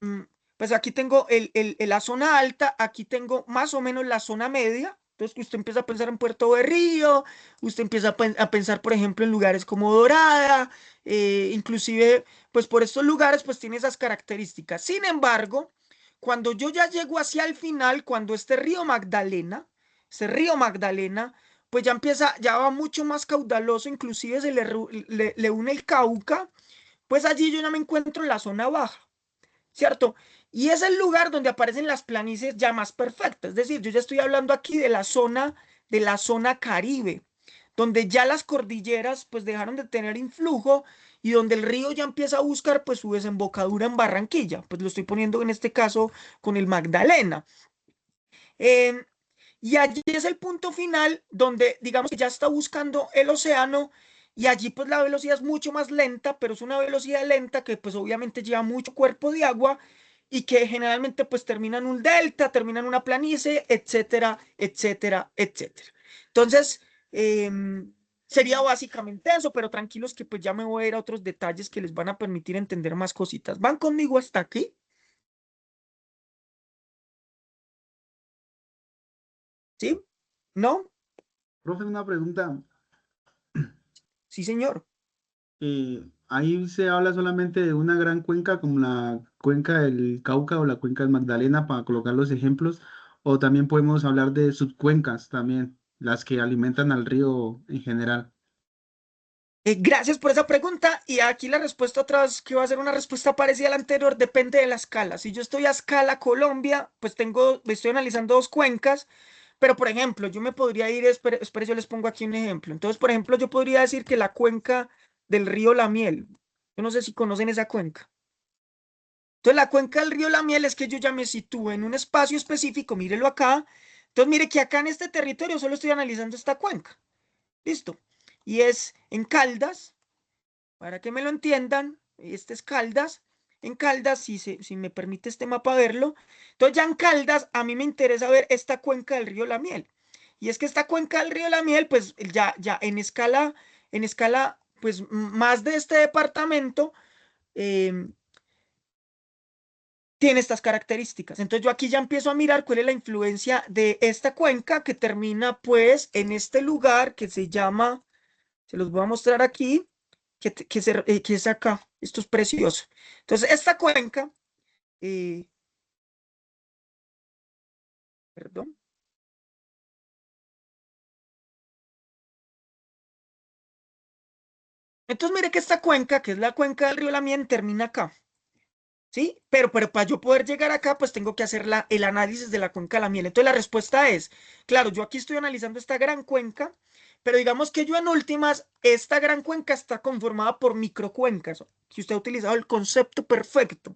mm, pues aquí tengo la zona alta, aquí tengo más o menos la zona media. Entonces, que usted empieza a pensar en Puerto de Río, usted empieza a pensar, por ejemplo, en lugares como Dorada, inclusive, pues por estos lugares, pues tiene esas características. Sin embargo, cuando yo ya llego hacia el final, cuando este río Magdalena, pues ya empieza, ya va mucho más caudaloso, inclusive le une el Cauca, pues allí yo ya me encuentro en la zona baja. ¿Cierto? Y es el lugar donde aparecen las planicies ya más perfectas. Es decir, yo ya estoy hablando aquí de la zona Caribe, donde ya las cordilleras pues dejaron de tener influjo y donde el río ya empieza a buscar pues su desembocadura en Barranquilla. Pues lo estoy poniendo en este caso con el Magdalena. Em, y allí es el punto final donde digamos que ya está buscando el océano, y allí pues la velocidad es mucho más lenta, pero es una velocidad lenta que pues obviamente lleva mucho cuerpo de agua y que generalmente pues termina en un delta, termina en una planicie, etcétera, etcétera, etcétera. Entonces, sería básicamente eso, pero tranquilos que pues ya me voy a ir a otros detalles que les van a permitir entender más cositas. ¿Van conmigo hasta aquí? ¿Sí? ¿No? Profe, una pregunta. Sí, señor. Ahí se habla solamente de una gran cuenca como la cuenca del Cauca o la cuenca del Magdalena para colocar los ejemplos, o también podemos hablar de subcuencas también, las que alimentan al río en general. Gracias por esa pregunta. Y aquí la respuesta otra vez, que va a ser una respuesta parecida a la anterior, depende de la escala. Si yo estoy a escala Colombia, pues estoy analizando dos cuencas, pero por ejemplo, yo me podría ir, espere, yo les pongo aquí un ejemplo. Entonces, por ejemplo, yo podría decir que la cuenca del río La Miel, yo no sé si conocen esa cuenca. Entonces, la cuenca del río La Miel es que yo ya me sitúo en un espacio específico, mírelo acá. Entonces, mire que acá en este territorio solo estoy analizando esta cuenca. Listo. Y es en Caldas. Para que me lo entiendan, este es Caldas. En Caldas, si me permite este mapa verlo. Entonces ya en Caldas, a mí me interesa ver esta cuenca del río La Miel. Y es que esta cuenca del río La Miel, pues ya en escala, pues más de este departamento, em, tiene estas características. Entonces yo aquí ya empiezo a mirar cuál es la influencia de esta cuenca que termina pues en este lugar que se llama, se los voy a mostrar aquí, que es acá. Esto es precioso. Entonces, esta cuenca, eh, perdón. Entonces, mire que esta cuenca, que es la cuenca del río Lamien, termina acá. ¿Sí? Pero para yo poder llegar acá, pues tengo que hacer el análisis de la cuenca de la miel. Entonces, la respuesta es, claro, yo aquí estoy analizando esta gran cuenca, Pero digamos que yo en últimas, esta gran cuenca está conformada por microcuencas, que usted ha utilizado el concepto perfecto.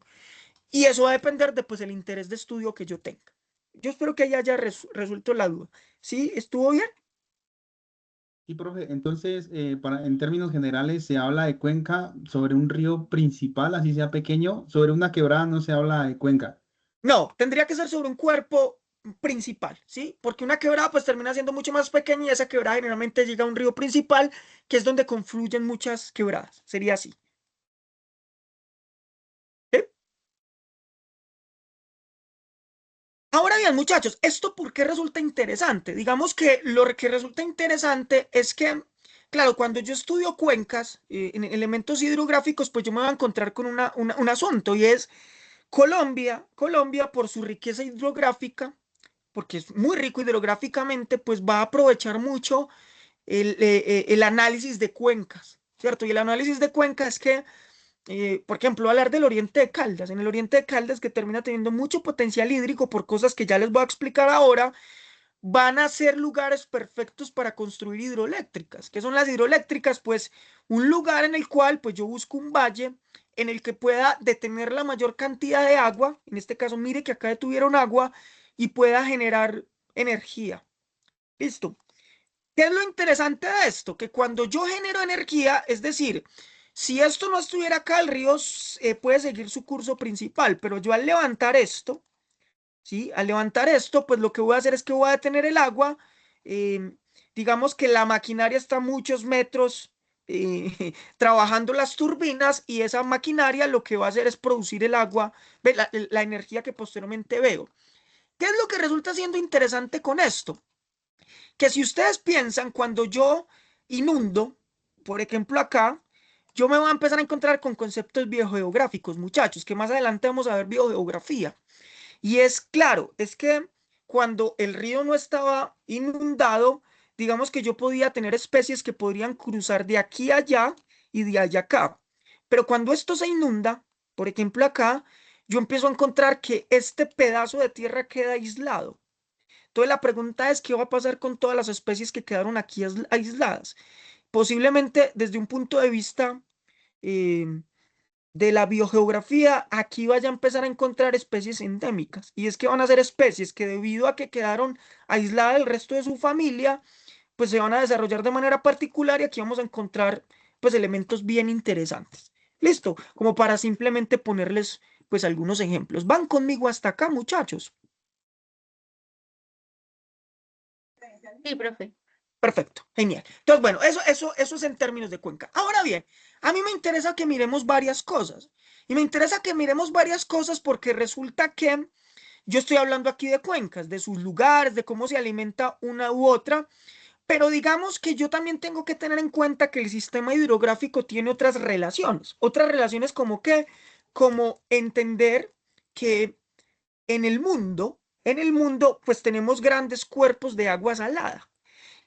Y eso va a depender de pues el interés de estudio que yo tenga. Yo espero que ahí haya resuelto la duda. ¿Sí? ¿Estuvo bien? Y profe, entonces, en términos generales, se habla de cuenca sobre un río principal, así sea pequeño, sobre una quebrada no se habla de cuenca. No, tendría que ser sobre un cuerpo principal, ¿sí? Porque una quebrada pues termina siendo mucho más pequeña y esa quebrada generalmente llega a un río principal, que es donde confluyen muchas quebradas. Sería así. ¿Sí? Ahora bien, muchachos, ¿esto por qué resulta interesante? Digamos que lo que resulta interesante es que, claro, cuando yo estudio cuencas, en elementos hidrográficos, pues yo me voy a encontrar con un asunto y es Colombia por su riqueza hidrográfica, porque es muy rico hidrográficamente, pues va a aprovechar mucho el análisis de cuencas, ¿cierto? Y el análisis de cuencas es que por ejemplo, hablar del Oriente de Caldas. En el Oriente de Caldas, que termina teniendo mucho potencial hídrico por cosas que ya les voy a explicar ahora, van a ser lugares perfectos para construir hidroeléctricas. ¿Qué son las hidroeléctricas? Pues un lugar en el cual pues yo busco un valle en el que pueda detener la mayor cantidad de agua. En este caso, mire que acá detuvieron agua y pueda generar energía. Listo. ¿Qué es lo interesante de esto? Que cuando yo genero energía, es decir, si esto no estuviera acá, el río puede seguir su curso principal, pero yo al levantar esto, ¿sí? Al levantar esto, pues lo que voy a hacer es que voy a detener el agua. eh, digamos que la maquinaria está a muchos metros trabajando las turbinas y esa maquinaria lo que va a hacer es producir el agua, ve, la energía que posteriormente veo. ¿Qué es lo que resulta siendo interesante con esto? Que si ustedes piensan, cuando yo inundo, por ejemplo acá, yo me voy a empezar a encontrar con conceptos biogeográficos, muchachos, que más adelante vamos a ver biogeografía. Y es claro, es que cuando el río no estaba inundado, digamos que yo podía tener especies que podrían cruzar de aquí a allá y de allá acá. Pero cuando esto se inunda, por ejemplo acá, yo empiezo a encontrar que este pedazo de tierra queda aislado. Entonces la pregunta es, ¿qué va a pasar con todas las especies que quedaron aquí aisladas? Posiblemente desde un punto de vista eh, de la biogeografía, aquí vaya a empezar a encontrar especies endémicas. Y es que van a ser especies que debido a que quedaron aisladas del resto de su familia, pues se van a desarrollar de manera particular y aquí vamos a encontrar pues elementos bien interesantes. Listo, como para simplemente ponerles pues algunos ejemplos. ¿Van conmigo hasta acá, muchachos? Sí, profe. Perfecto, genial. Entonces, bueno, eso es en términos de cuenca. Ahora bien, a mí me interesa que miremos varias cosas. Y me interesa que miremos varias cosas porque resulta que yo estoy hablando aquí de cuencas, de sus lugares, de cómo se alimenta una u otra, pero digamos que yo también tengo que tener en cuenta que el sistema hidrográfico tiene otras relaciones como que, como entender que en el mundo, pues tenemos grandes cuerpos de agua salada.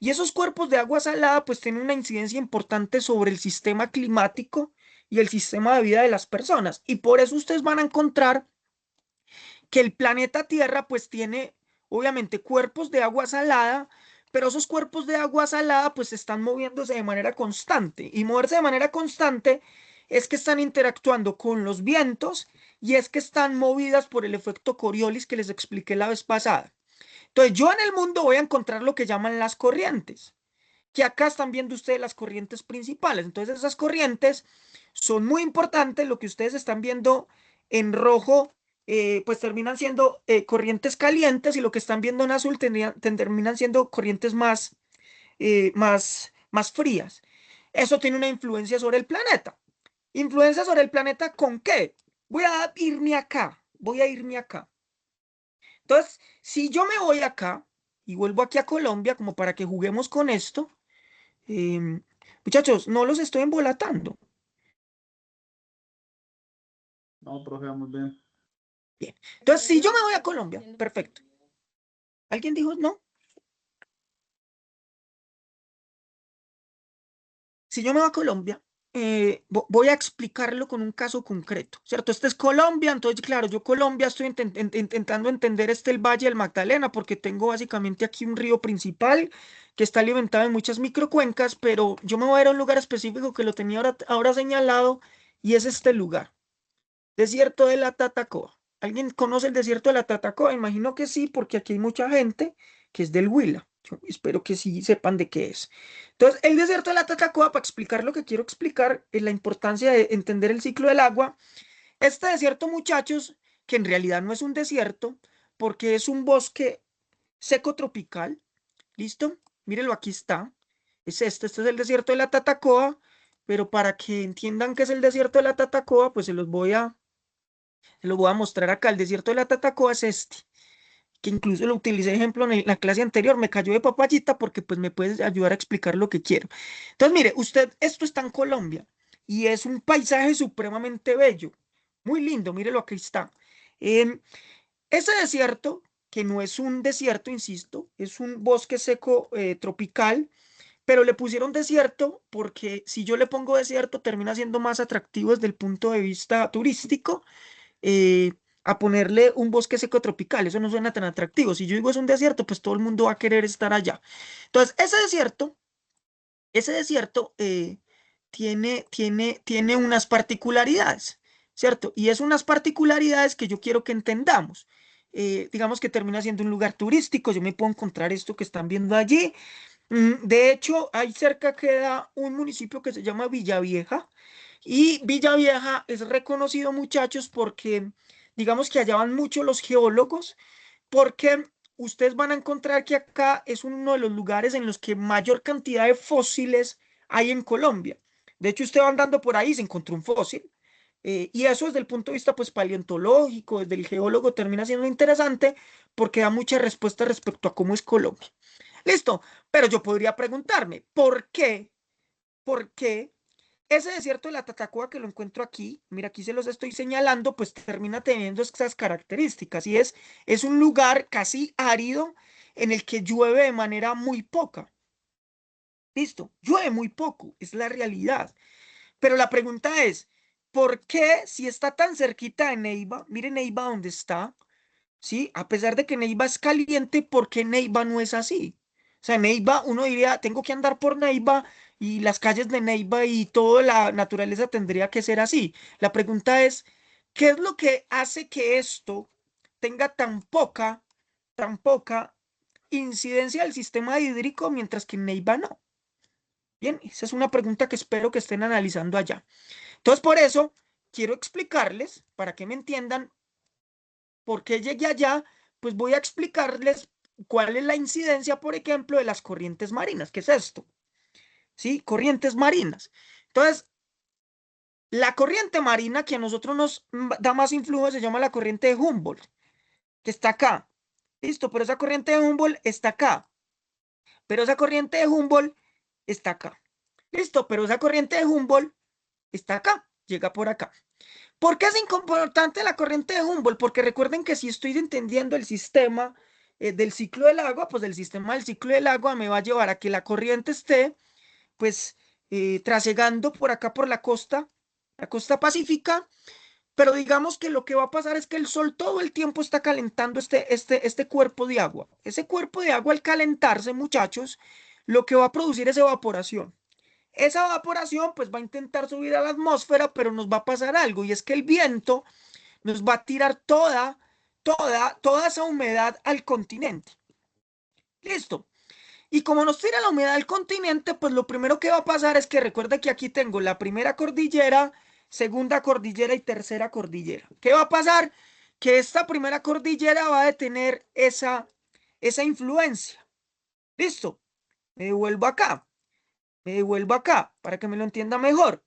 Y esos cuerpos de agua salada pues tienen una incidencia importante sobre el sistema climático y el sistema de vida de las personas. Y por eso ustedes van a encontrar que el planeta Tierra pues tiene obviamente cuerpos de agua salada, pero esos cuerpos de agua salada pues están moviéndose de manera constante. Y moverse de manera constante es que están interactuando con los vientos y es que están movidas por el efecto Coriolis que les expliqué la vez pasada. Entonces yo en el mundo voy a encontrar lo que llaman las corrientes, que acá están viendo ustedes las corrientes principales. Entonces esas corrientes son muy importantes. Lo que ustedes están viendo en rojo, pues terminan siendo corrientes calientes y lo que están viendo en azul terminan siendo corrientes más frías. Eso tiene una influencia sobre el planeta. ¿Influencia sobre el planeta con qué? Voy a irme acá. Entonces, si yo me voy acá y vuelvo aquí a Colombia como para que juguemos con esto, muchachos, no los estoy embolatando. No, profe, vamos bien. Bien. Entonces, si yo me voy a Colombia, perfecto. ¿Alguien dijo no? Si yo me voy a Colombia, voy a explicarlo con un caso concreto, ¿cierto? Este es Colombia, entonces, claro, yo Colombia estoy intentando entender el Valle del Magdalena, porque tengo básicamente aquí un río principal que está alimentado en muchas microcuencas, pero yo me voy a ir a un lugar específico que lo tenía ahora señalado, y es este lugar, Desierto de la Tatacoa. ¿Alguien conoce el desierto de la Tatacoa? Imagino que sí, porque aquí hay mucha gente que es del Huila. Yo espero que sí sepan de qué es. Entonces, el desierto de la Tatacoa, para explicar lo que quiero explicar, es la importancia de entender el ciclo del agua. Este desierto, muchachos, que en realidad no es un desierto, porque es un bosque seco tropical. ¿Listo? Mírenlo, aquí está. Este es el desierto de la Tatacoa, pero para que entiendan qué es el desierto de la Tatacoa, pues se los voy a mostrar acá. El desierto de la Tatacoa es este, que incluso lo utilicé de ejemplo en la clase anterior. Me cayó de papayita porque pues me puedes ayudar a explicar lo que quiero. Entonces, mire, esto está en Colombia y es un paisaje supremamente bello, muy lindo. Mírelo, aquí está. Em, Ese desierto, que no es un desierto, insisto, es un bosque seco tropical, pero le pusieron desierto porque si yo le pongo desierto termina siendo más atractivo desde el punto de vista turístico, eh, a ponerle un bosque seco tropical. Eso no suena tan atractivo. Si yo digo es un desierto, pues todo el mundo va a querer estar allá. Entonces, ese desierto tiene unas particularidades, ¿cierto? Y es unas particularidades que yo quiero que entendamos. Digamos que termina siendo un lugar turístico. Yo me puedo encontrar esto que están viendo allí. De hecho, ahí cerca queda un municipio que se llama Villavieja, y Villavieja es reconocido, muchachos, porque digamos que allá van mucho los geólogos, porque ustedes van a encontrar que acá es uno de los lugares en los que mayor cantidad de fósiles hay en Colombia. De hecho, usted va andando por ahí y se encontró un fósil. Y eso desde el punto de vista pues paleontológico, desde el geólogo termina siendo interesante porque da mucha respuesta respecto a cómo es Colombia. Listo, pero yo podría preguntarme, ¿por qué? ¿Por qué ese desierto de la Tatacoa que lo encuentro aquí, mira, aquí se los estoy señalando, pues termina teniendo esas características y es un lugar casi árido en el que llueve de manera muy poca? Listo, llueve muy poco, es la realidad. Pero la pregunta es, ¿por qué si está tan cerquita de Neiva, mire Neiva dónde está? ¿Sí? A pesar de que Neiva es caliente, ¿por qué Neiva no es así? O sea, Neiva, uno diría, tengo que andar por Neiva y las calles de Neiva y toda la naturaleza tendría que ser así. La pregunta es, ¿qué es lo que hace que esto tenga tan poca incidencia del sistema hídrico, mientras que Neiva no? Bien, esa es una pregunta que espero que estén analizando allá. Entonces, por eso quiero explicarles, para que me entiendan, por qué llegué allá, pues voy a explicarles cuál es la incidencia, por ejemplo, de las corrientes marinas. ¿Qué es esto? ¿Sí? Corrientes marinas. Entonces, la corriente marina que a nosotros nos da más influjo se llama la corriente de Humboldt, que está acá. Listo, pero esa corriente de Humboldt está acá. Pero esa corriente de Humboldt está acá. Listo, pero esa corriente de Humboldt está acá, llega por acá. ¿Por qué es importante la corriente de Humboldt? Porque recuerden que si estoy entendiendo el sistema del ciclo del agua, pues el sistema del ciclo del agua me va a llevar a que la corriente esté, pues, trasegando por acá por la costa pacífica, pero digamos que lo que va a pasar es que el sol todo el tiempo está calentando este cuerpo de agua. Ese cuerpo de agua, al calentarse, muchachos, lo que va a producir es evaporación. Esa evaporación pues va a intentar subir a la atmósfera, pero nos va a pasar algo, y es que el viento nos va a tirar toda esa humedad al continente. Listo. Y como nos tira la humedad al continente, pues lo primero que va a pasar es que recuerda que aquí tengo la primera cordillera, segunda cordillera y tercera cordillera. ¿Qué va a pasar? Que esta primera cordillera va a detener esa influencia. Listo. Me devuelvo acá. Me devuelvo acá para que me lo entienda mejor.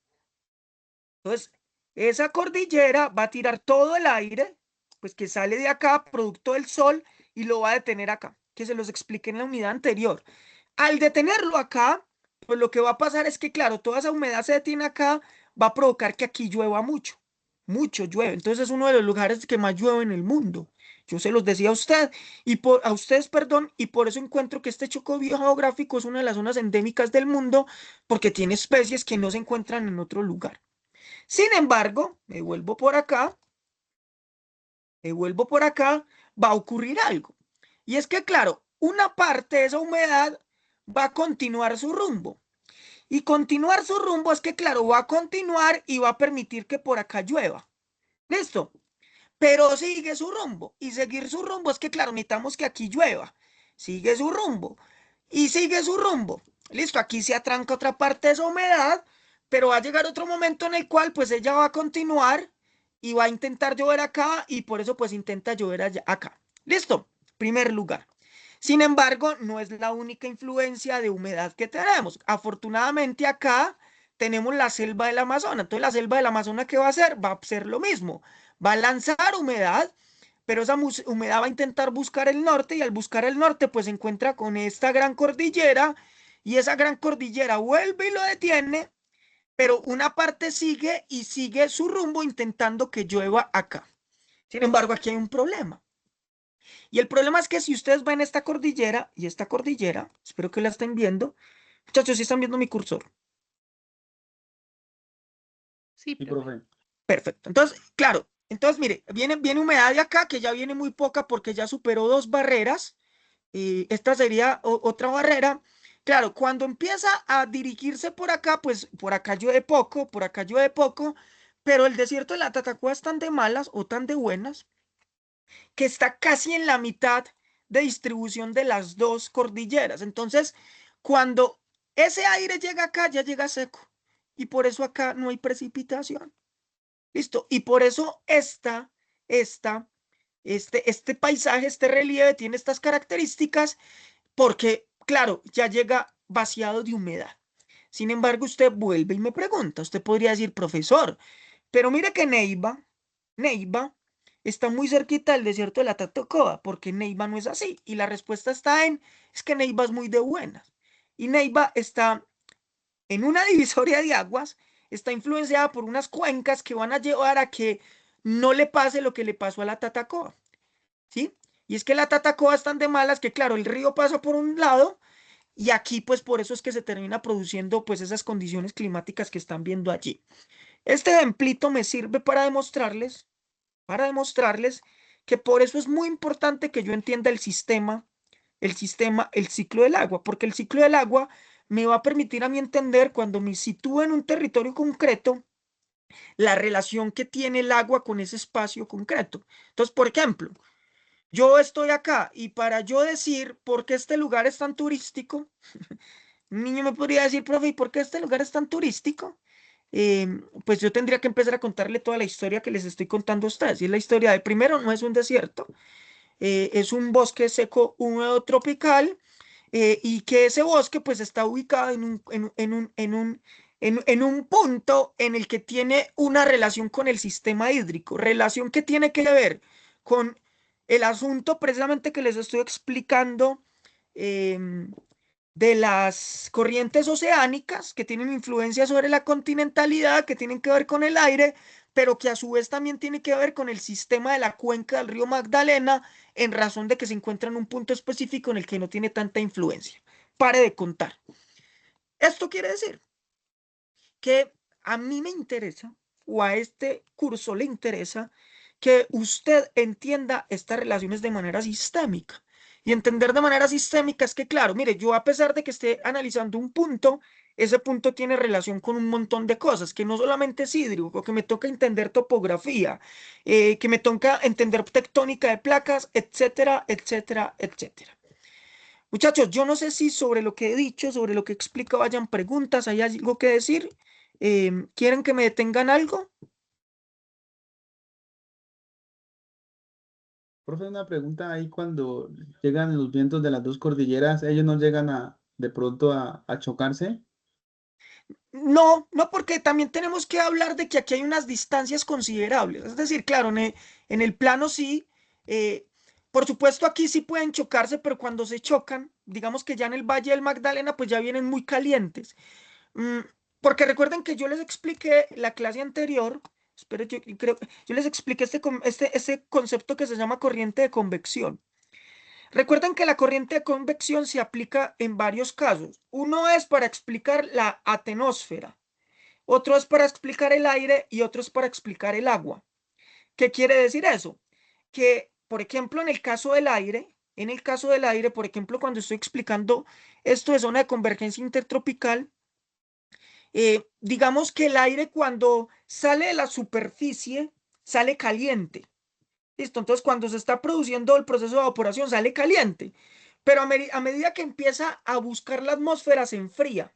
Entonces, esa cordillera va a tirar todo el aire, pues que sale de acá, producto del sol, y lo va a detener acá, que se los expliqué en la unidad anterior. Al detenerlo acá, pues lo que va a pasar es que, claro, toda esa humedad se detiene acá, va a provocar que aquí llueva mucho, mucho llueve. Entonces es uno de los lugares que más llueve en el mundo. Yo se los decía a usted a ustedes, perdón, y por eso encuentro que este choco biogeográfico es una de las zonas endémicas del mundo porque tiene especies que no se encuentran en otro lugar. Sin embargo, me vuelvo por acá, va a ocurrir algo. Y es que, claro, una parte de esa humedad va a continuar su rumbo. Y continuar su rumbo es que, claro, va a continuar y va a permitir que por acá llueva. ¿Listo? Pero sigue su rumbo. Y seguir su rumbo es que, claro, necesitamos que aquí llueva. Sigue su rumbo. Y sigue su rumbo. Listo, aquí se atranca otra parte de esa humedad, pero va a llegar otro momento en el cual pues ella va a continuar y va a intentar llover acá y por eso pues intenta llover allá, acá. Listo, primer lugar. Sin embargo, no es la única influencia de humedad que tenemos. Afortunadamente acá tenemos la selva del Amazonas. Entonces la selva del Amazonas, ¿qué va a hacer? Va a hacer lo mismo. Va a lanzar humedad, pero esa humedad va a intentar buscar el norte y al buscar el norte pues se encuentra con esta gran cordillera y esa gran cordillera vuelve y lo detiene, pero una parte sigue y sigue su rumbo intentando que llueva acá. Sin embargo, aquí hay un problema. Y el problema es que si ustedes ven esta cordillera y esta cordillera, espero que la estén viendo. Muchachos, ¿sí están viendo mi cursor? Sí, Sí, profe. profe. Perfecto. Entonces, claro, entonces mire, viene humedad de acá, que ya viene muy poca porque ya superó 2 barreras. Y esta sería otra barrera. Claro, cuando empieza a dirigirse por acá, pues por acá llueve poco, por acá llueve poco, pero el desierto de la Tatacoa es tan de malas o tan de buenas que está casi en la mitad de distribución de las dos cordilleras. Entonces, cuando ese aire llega acá, ya llega seco. Y por eso acá no hay precipitación. Listo. Y por eso este paisaje, este relieve tiene estas características, porque, claro, ya llega vaciado de humedad. Sin embargo, usted vuelve y me pregunta, usted podría decir, profesor, pero mire que Neiva está muy cerquita del desierto de la Tatacoa, porque Neiva no es así. Y la respuesta es que Neiva es muy de buenas. Y Neiva está en una divisoria de aguas, está influenciada por unas cuencas que van a llevar a que no le pase lo que le pasó a la Tatacoa, ¿sí? Y es que la Tatacoa es tan de malas que, claro, el río pasa por un lado y aquí, pues, por eso es que se termina produciendo, pues, esas condiciones climáticas que están viendo allí. Este ejemplito me sirve para demostrarles que por eso es muy importante que yo entienda el ciclo del agua, porque el ciclo del agua me va a permitir a mí entender cuando me sitúo en un territorio concreto, la relación que tiene el agua con ese espacio concreto. Entonces, por ejemplo, yo estoy acá y para yo decir por qué este lugar es tan turístico, un niño me podría decir, profe, ¿y por qué este lugar es tan turístico? Pues yo tendría que empezar a contarle toda la historia que les estoy contando a ustedes. Y es la historia de, primero, no es un desierto, es un bosque seco húmedo tropical, y que ese bosque pues está ubicado en un punto en el que tiene una relación con el sistema hídrico, relación que tiene que ver con el asunto precisamente que les estoy explicando, em, de las corrientes oceánicas que tienen influencia sobre la continentalidad, que tienen que ver con el aire, pero que a su vez también tiene que ver con el sistema de la cuenca del río Magdalena, en razón de que se encuentra en un punto específico en el que no tiene tanta influencia. Pare de contar. Esto quiere decir que a mí me interesa, o a este curso le interesa, que usted entienda estas relaciones de manera sistémica. Y entender de manera sistémica es que, claro, mire, yo a pesar de que esté analizando un punto, ese punto tiene relación con un montón de cosas, que no solamente es hídrico, que me toca entender topografía, que me toca entender tectónica de placas, etcétera, etcétera, etcétera. Muchachos, yo no sé si sobre lo que he dicho, sobre lo que he explicado, hayan preguntas, hay algo que decir. ¿Quieren que me detengan algo? Profe, una pregunta ahí cuando llegan los vientos de las dos cordilleras, ellos no llegan de pronto a chocarse. No, no, porque también tenemos que hablar de que aquí hay unas distancias considerables. Es decir, claro, en el plano sí, eh, por supuesto aquí sí pueden chocarse, pero cuando se chocan, digamos que ya en el Valle del Magdalena, pues ya vienen muy calientes. Mm, Porque recuerden que yo les expliqué la clase anterior Espero, yo les expliqué este concepto que se llama corriente de convección. Recuerden que la corriente de convección se aplica en varios casos. Uno es para explicar la atenosfera, otro es para explicar el aire y otro es para explicar el agua. ¿Qué quiere decir eso? Que, por ejemplo, por ejemplo, cuando estoy explicando esto de zona de convergencia intertropical, digamos que el aire cuando sale de la superficie sale caliente. ¿Listo? Entonces, cuando se está produciendo el proceso de evaporación sale caliente, pero a medida que empieza a buscar la atmósfera se enfría.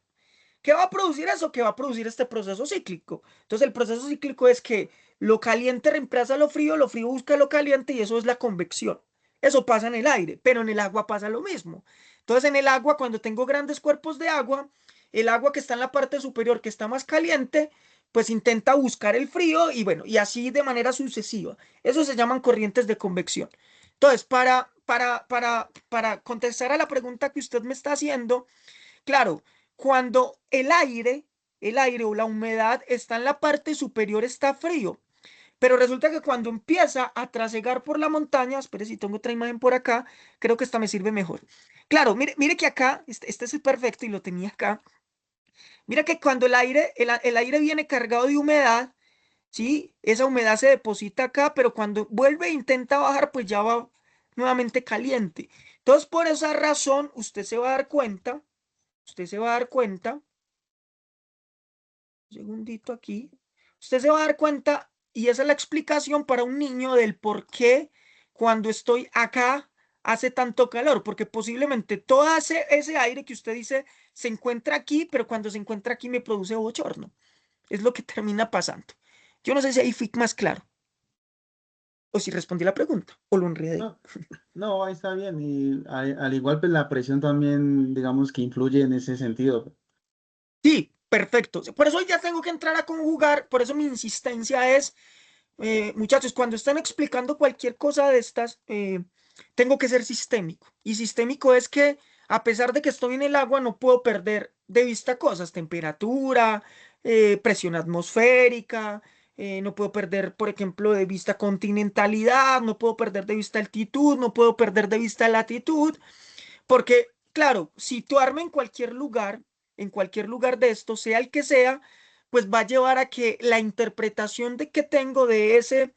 ¿Qué va a producir eso? ¿Qué va a producir este proceso cíclico? Entonces, el proceso cíclico es que lo caliente reemplaza lo frío busca lo caliente y eso es la convección. Eso pasa en el aire, pero en el agua pasa lo mismo. Entonces, en el agua, cuando tengo grandes cuerpos de agua, el agua que está en la parte superior, que está más caliente, pues intenta buscar el frío y bueno, y así de manera sucesiva. Eso se llaman corrientes de convección. Entonces, para contestar a la pregunta que usted me está haciendo, claro, cuando el aire o la humedad está en la parte superior está frío, pero resulta que cuando empieza a trasegar por la montaña, espere si tengo otra imagen por acá, creo que esta me sirve mejor. Claro, mire que acá, este es perfecto y lo tenía acá. Mira que cuando el aire viene cargado de humedad, ¿sí? Esa humedad se deposita acá, pero cuando vuelve e intenta bajar, pues ya va nuevamente caliente. Entonces, por esa razón, usted se va a dar cuenta, un segundito aquí, usted se va a dar cuenta, y esa es la explicación para un niño del por qué cuando estoy acá hace tanto calor, porque posiblemente todo ese aire que usted dice se encuentra aquí, pero cuando se encuentra aquí me produce bochorno. Es lo que termina pasando. Yo no sé si ahí fui más claro, o si respondí la pregunta, o lo enredé. No, no, ahí está bien. Y al igual, pues la presión también, digamos que influye en ese sentido. Sí, perfecto. Por eso ya tengo que entrar a conjugar, por eso mi insistencia es, muchachos, cuando están explicando cualquier cosa de estas, tengo que ser sistémico. Y sistémico es que a pesar de que estoy en el agua, no puedo perder de vista cosas, temperatura, presión atmosférica, no puedo perder, por ejemplo, de vista continentalidad, no puedo perder de vista altitud, no puedo perder de vista latitud. Porque, claro, situarme en cualquier lugar de esto, sea el que sea, pues va a llevar a que la interpretación de que tengo de ese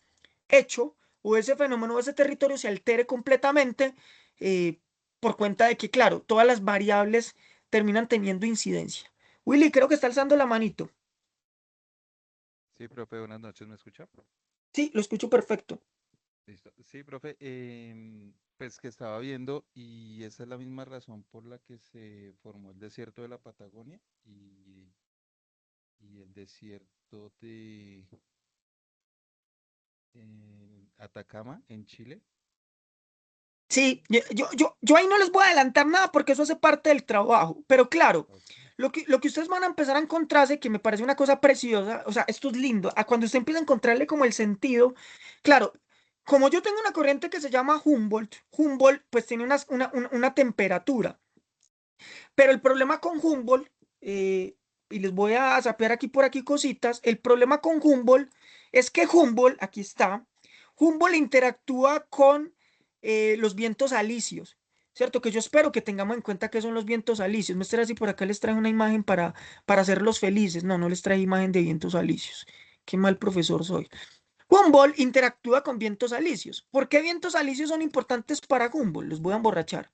hecho o ese fenómeno o ese territorio se altere completamente, eh, por cuenta de que, claro, todas las variables terminan teniendo incidencia. Willy, creo que está alzando la manito. Sí, profe, buenas noches, ¿me escucha? Sí, lo escucho perfecto. Listo. Sí, profe, pues que estaba viendo y esa es la misma razón por la que se formó el desierto de la Patagonia y el desierto de Atacama en Chile. Sí, yo ahí no les voy a adelantar nada porque eso hace parte del trabajo, pero claro, Ok. lo que ustedes van a empezar a encontrarse, que me parece una cosa preciosa, o sea, esto es lindo, a cuando usted empieza a encontrarle como el sentido, claro, como yo tengo una corriente que se llama Humboldt pues tiene una temperatura, pero el problema con Humboldt, y les voy a sapear aquí por aquí cositas, el problema con Humboldt es que Humboldt, aquí está, Humboldt interactúa con los vientos alisios, ¿cierto? Que yo espero que tengamos en cuenta que son los vientos alisios. No será si por acá les traje una imagen para hacerlos felices. No, no les traje imagen de vientos alisios. Qué mal profesor soy. Humboldt interactúa con vientos alisios. ¿Por qué vientos alisios son importantes para Humboldt? Los voy a emborrachar.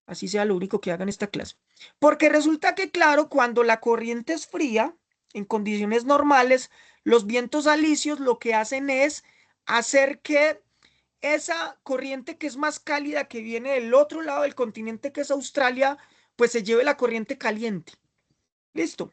Así sea lo único que haga en esta clase. Porque resulta que, claro, cuando la corriente es fría, en condiciones normales, los vientos alisios lo que hacen es hacer que esa corriente que es más cálida, que viene del otro lado del continente, que es Australia, pues se lleve la corriente caliente. Listo.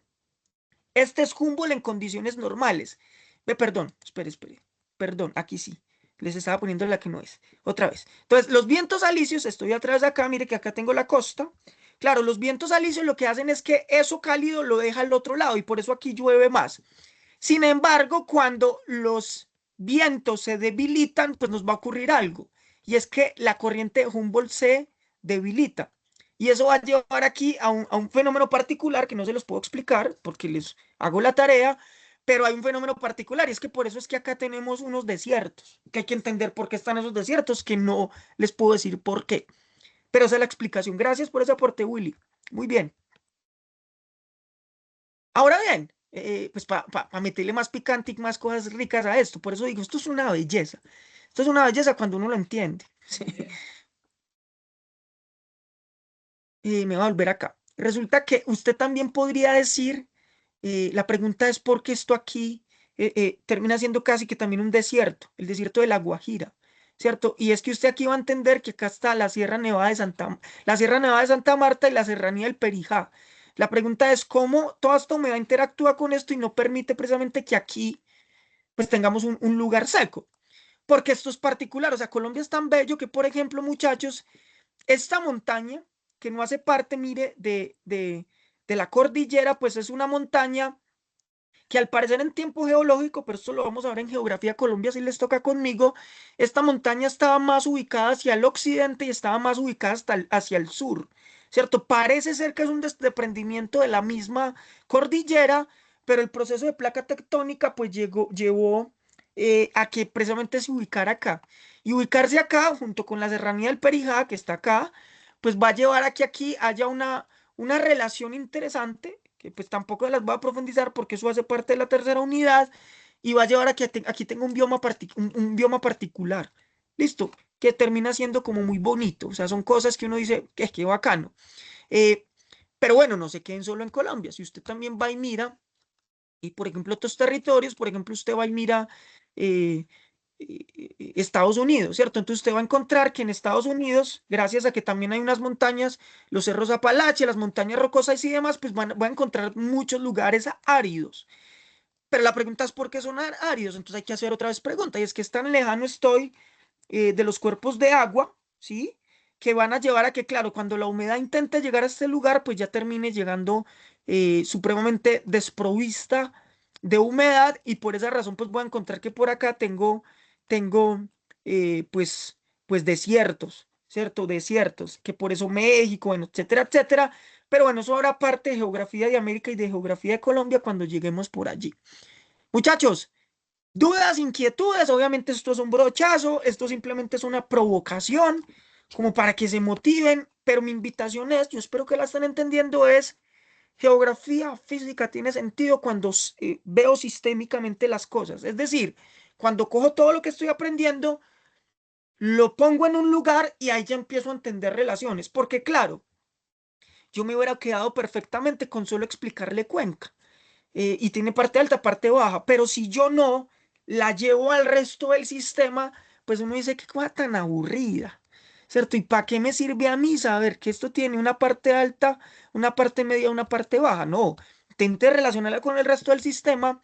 Este es Humboldt en condiciones normales. Perdón, espere. Perdón, aquí sí. Les estaba poniendo la que no es. Otra vez. Entonces, los vientos alisios, estoy atrás de acá, mire que acá tengo la costa. Claro, los vientos alisios lo que hacen es que eso cálido lo deja al otro lado y por eso aquí llueve más. Sin embargo, cuando los vientos se debilitan, pues nos va a ocurrir algo. Y es que la corriente de Humboldt se debilita. Y eso va a llevar aquí a un fenómeno particular que no se los puedo explicar porque les hago la tarea, pero hay un fenómeno particular y es que por eso es que acá tenemos unos desiertos, que hay que entender por qué están esos desiertos, que no les puedo decir por qué, pero esa es la explicación. Gracias por ese aporte, Willy. Muy bien. Ahora bien, pues para meterle más picante y más cosas ricas a esto, por eso digo, esto es una belleza. Esto es una belleza cuando uno lo entiende. ¿Sí? Me va a volver acá. Resulta que usted también podría decir, la pregunta es por qué esto aquí termina siendo casi que también un desierto, el desierto de La Guajira, ¿cierto? Y es que usted aquí va a entender que acá está la Sierra Nevada de la Sierra Nevada de Santa Marta y la Serranía del Perijá. La pregunta es cómo toda esta humedad interactúa con esto y no permite precisamente que aquí pues tengamos un lugar seco, porque esto es particular. O sea, Colombia es tan bello que, por ejemplo, muchachos, esta montaña, que no hace parte, mire, de la cordillera, pues es una montaña que al parecer en tiempo geológico, pero esto lo vamos a ver en Geografía Colombia si les toca conmigo, esta montaña estaba más ubicada hacia el occidente y estaba más ubicada hacia el sur, ¿cierto? Parece ser que es un desprendimiento de la misma cordillera, pero el proceso de placa tectónica pues llevó a que precisamente se ubicara acá. Y ubicarse acá, junto con la serranía del Perijá, que está acá, pues va a llevar a que aquí haya una relación interesante que pues tampoco las voy a profundizar porque eso hace parte de la tercera unidad y va a llevar a que aquí tenga un bioma particular. Listo, que termina siendo como muy bonito. O sea, son cosas que uno dice que es que bacano. Eh, pero bueno, no se queden solo en Colombia. Si usted también va y mira, y por ejemplo, otros territorios, por ejemplo, usted va y mira eh, Estados Unidos, ¿cierto? Entonces usted va a encontrar que en Estados Unidos, gracias a que también hay unas montañas, los cerros Apalache, las montañas rocosas y demás, pues va a encontrar muchos lugares áridos. Pero la pregunta es por qué son áridos, entonces hay que hacer otra vez pregunta, y es que es tan lejano estoy de los cuerpos de agua, ¿sí? Que van a llevar a que, claro, cuando la humedad intente llegar a este lugar, pues ya termine llegando supremamente desprovista de humedad y por esa razón pues voy a encontrar que por acá tengo pues desiertos, ¿cierto? Desiertos, que por eso México, bueno, etcétera, etcétera. Pero bueno, eso habrá parte de geografía de América y de geografía de Colombia cuando lleguemos por allí. Muchachos, dudas, inquietudes, obviamente esto es un brochazo, esto simplemente es una provocación, como para que se motiven, pero mi invitación es, yo espero que la estén entendiendo, es geografía física tiene sentido cuando veo sistémicamente las cosas, es decir, cuando cojo todo lo que estoy aprendiendo, lo pongo en un lugar y ahí ya empiezo a entender relaciones, porque claro, yo me hubiera quedado perfectamente con solo explicarle Cuenca y tiene parte alta, parte baja, pero si yo no la llevo al resto del sistema, pues uno dice qué cosa tan aburrida, ¿cierto? ¿Y para qué me sirve a mí saber que esto tiene una parte alta, una parte media, una parte baja? No, intente relacionarla con el resto del sistema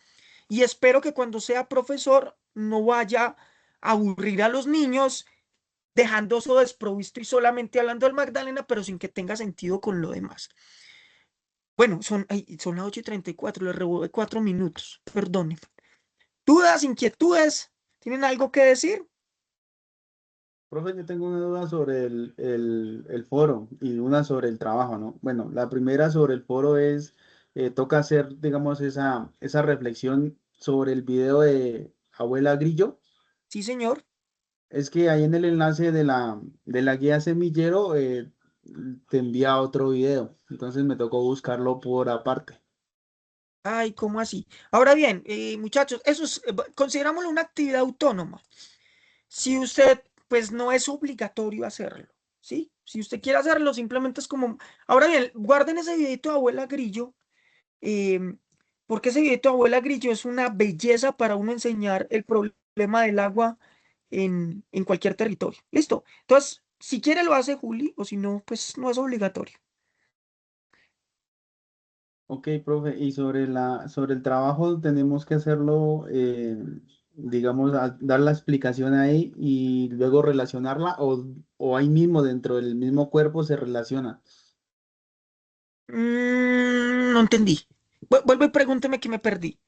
y espero que cuando sea profesor no vaya a aburrir a los niños dejando eso desprovisto y solamente hablando del Magdalena, pero sin que tenga sentido con lo demás. Bueno, son las 8:34, le robé 4 minutos, perdone. ¿Dudas, inquietudes? ¿Tienen algo que decir? Profe, yo tengo una duda sobre el foro y una sobre el trabajo, ¿no? Bueno, la primera sobre el foro es, toca hacer, digamos, esa reflexión sobre el video de Abuela Grillo. Sí, señor. Es que ahí en el enlace de la guía semillero te envía otro video, entonces me tocó buscarlo por aparte. Ay, ¿cómo así? Ahora bien, muchachos, eso es, considerámoslo una actividad autónoma. Si usted, pues no es obligatorio hacerlo, ¿sí? Si usted quiere hacerlo, simplemente es como... Ahora bien, guarden ese videito de Abuela Grillo, em, porque ese videito de Abuela Grillo es una belleza para uno enseñar el problema del agua en cualquier territorio. ¿Listo? Entonces, si quiere lo hace Juli, o si no, pues no es obligatorio. Ok, profe, y sobre el trabajo tenemos que hacerlo, digamos, dar la explicación ahí y luego relacionarla o ahí mismo dentro del mismo cuerpo se relaciona. No entendí. Vuelve y pregúnteme que me perdí.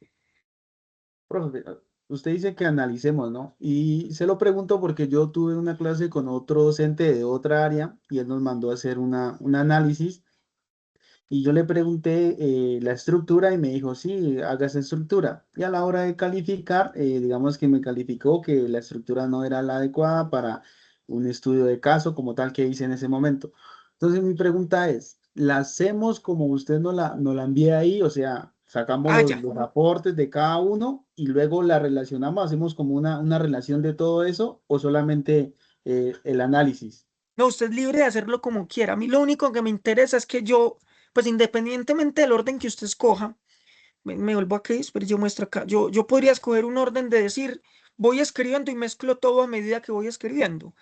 Profe, usted dice que analicemos, ¿no? Y se lo pregunto porque yo tuve una clase con otro docente de otra área y él nos mandó a hacer un análisis Y yo le pregunté la estructura y me dijo, sí, haga esa estructura. Y a la hora de calificar, digamos que me calificó que la estructura no era la adecuada para un estudio de caso como tal que hice en ese momento. Entonces mi pregunta es, ¿la hacemos como usted nos la envía ahí? O sea, sacamos Ah, ya. los aportes de cada uno y luego la relacionamos, hacemos como una relación de todo eso o solamente el análisis. No, usted es libre de hacerlo como quiera. A mí lo único que me interesa es que yo, pues independientemente del orden que usted escoja, me vuelvo aquí, pero yo muestro acá. Yo podría escoger un orden de decir, voy escribiendo y mezclo todo a medida que voy escribiendo.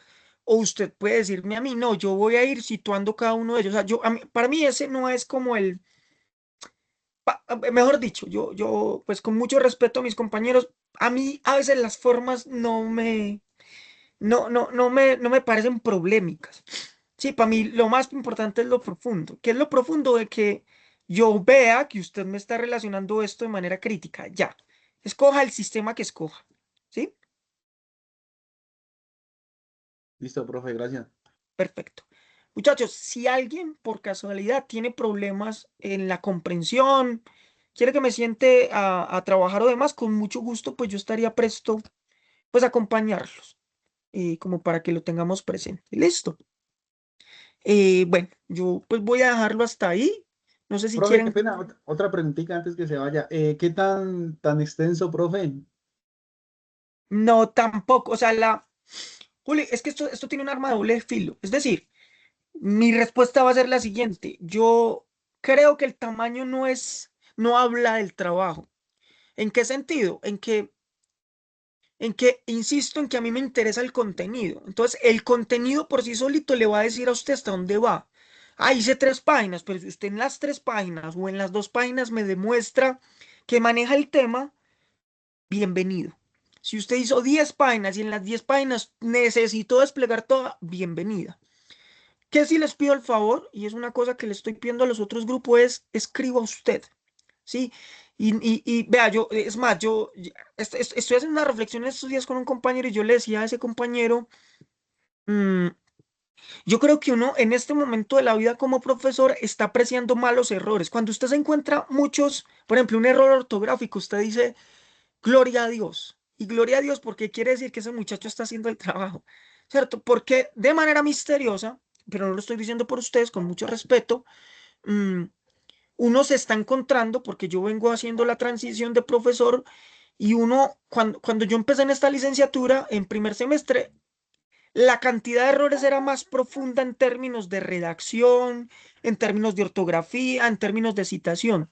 O usted puede decirme a mí, no, yo voy a ir situando cada uno de ellos. O sea, para mí ese no es como mejor dicho, pues con mucho respeto a mis compañeros, a mí a veces las formas no me parecen problemáticas. Sí, para mí lo más importante es lo profundo. ¿Qué es lo profundo? De que yo vea que usted me está relacionando esto de manera crítica. Ya, escoja el sistema que escoja. ¿Sí? Listo, profe, gracias. Perfecto. Muchachos, si alguien por casualidad tiene problemas en la comprensión, quiere que me siente a trabajar o demás, con mucho gusto, pues yo estaría presto, pues a acompañarlos, como para que lo tengamos presente. Listo. Bueno, yo pues voy a dejarlo hasta ahí. No sé si Profe, qué quieren. pena, otra preguntita antes que se vaya. ¿Qué tan extenso, profe? No, tampoco. O sea, Juli, es que esto tiene un arma de doble filo. Es decir, mi respuesta va a ser la siguiente. Yo creo que el tamaño no habla del trabajo. ¿En qué sentido? En que insisto en que a mí me interesa el contenido. Entonces, el contenido por sí solito le va a decir a usted hasta dónde va. Ah, hice 3 páginas, pero si usted en las 3 páginas o en las 2 páginas me demuestra que maneja el tema, bienvenido. Si usted hizo 10 páginas y en las 10 páginas necesitó desplegar toda, bienvenida. ¿Qué si les pido el favor? Y es una cosa que le estoy pidiendo a los otros grupos, es escriba usted. ¿Sí? Y vea, es más, estoy haciendo una reflexión estos días con un compañero y yo le decía a ese compañero, mm, yo creo que uno en este momento de la vida como profesor está apreciando malos errores. Cuando usted se encuentra muchos, por ejemplo, un error ortográfico, usted dice, gloria a Dios. Y gloria a Dios porque quiere decir que ese muchacho está haciendo el trabajo, ¿cierto? Porque de manera misteriosa, pero no lo estoy diciendo por ustedes, con mucho respeto, mm, uno se está encontrando, porque yo vengo haciendo la transición de profesor y cuando yo empecé en esta licenciatura, en primer semestre, la cantidad de errores era más profunda en términos de redacción, en términos de ortografía, en términos de citación.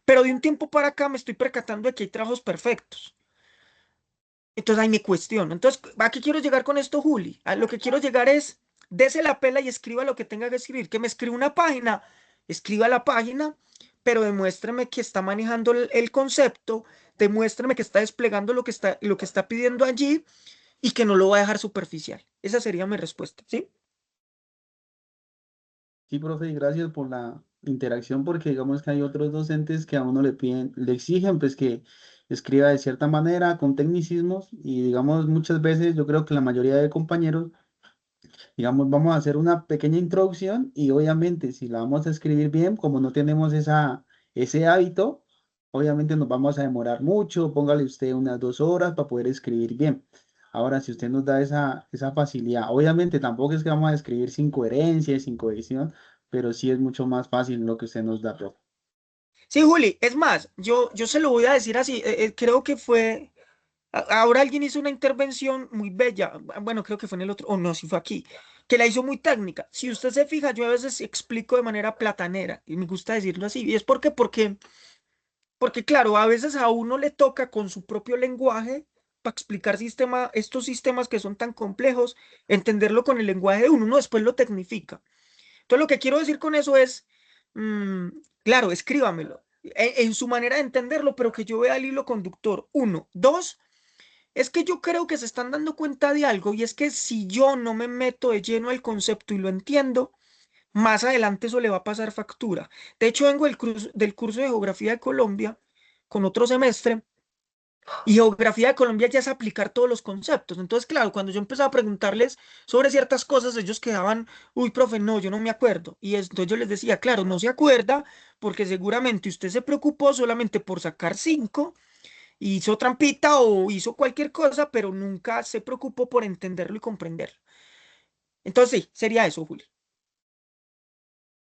Pero de un tiempo para acá me estoy percatando de que hay trabajos perfectos. Entonces ahí me cuestiono. Entonces, ¿a qué quiero llegar con esto, Juli? A lo que quiero llegar es, dese la pela y escriba lo que tenga que escribir. Que me escriba una página, escriba la página, pero demuéstreme que está manejando el concepto, demuéstreme que está desplegando lo que está pidiendo allí y que no lo va a dejar superficial. Esa sería mi respuesta, ¿sí? Sí, profe, y gracias por la interacción, porque digamos que hay otros docentes que a uno le piden, le exigen pues que escriba de cierta manera, con tecnicismos, y digamos muchas veces yo creo que la mayoría de compañeros, digamos, vamos a hacer una pequeña introducción y obviamente si la vamos a escribir bien, como no tenemos ese hábito, obviamente nos vamos a demorar mucho, póngale usted unas 2 horas para poder escribir bien. Ahora, si usted nos da esa facilidad, obviamente tampoco es que vamos a escribir sin coherencia y sin cohesión, pero sí es mucho más fácil lo que usted nos da, profe. Sí, Juli, es más, yo se lo voy a decir así, creo que ahora alguien hizo una intervención muy bella, bueno, creo que fue en el otro, o no, si fue aquí, que la hizo muy técnica. Si usted se fija, yo a veces explico de manera platanera, y me gusta decirlo así, y es porque claro, a veces a uno le toca con su propio lenguaje, para explicar estos sistemas que son tan complejos, entenderlo con el lenguaje de uno después lo tecnifica. Entonces, lo que quiero decir con eso es, mm, claro, escríbamelo en su manera de entenderlo, pero que yo vea el hilo conductor. Uno. Dos, es que yo creo que se están dando cuenta de algo y es que si yo no me meto de lleno al concepto y lo entiendo, más adelante eso le va a pasar factura. De hecho, vengo del curso de Geografía de Colombia con otro semestre Y geografía de Colombia ya es aplicar todos los conceptos. Entonces, claro, cuando yo empezaba a preguntarles sobre ciertas cosas, ellos quedaban, uy, profe, no, yo no me acuerdo. Y entonces yo les decía, claro, no se acuerda porque seguramente usted se preocupó solamente por sacar 5, hizo trampita o hizo cualquier cosa, pero nunca se preocupó por entenderlo y comprenderlo. Entonces, sí, sería eso, Julio.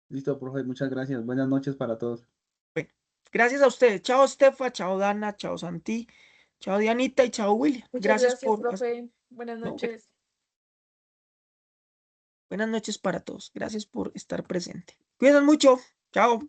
Listo, profe, muchas gracias. Buenas noches para todos. Bueno, gracias a ustedes. Chao, Estefa, chao, Dana, chao, Santi, chao, Dianita y chao, William. Muchas Gracias gracias, por... profe. Buenas no, noches. buenas noches para todos. Gracias por estar presente. Cuídense mucho. Chao.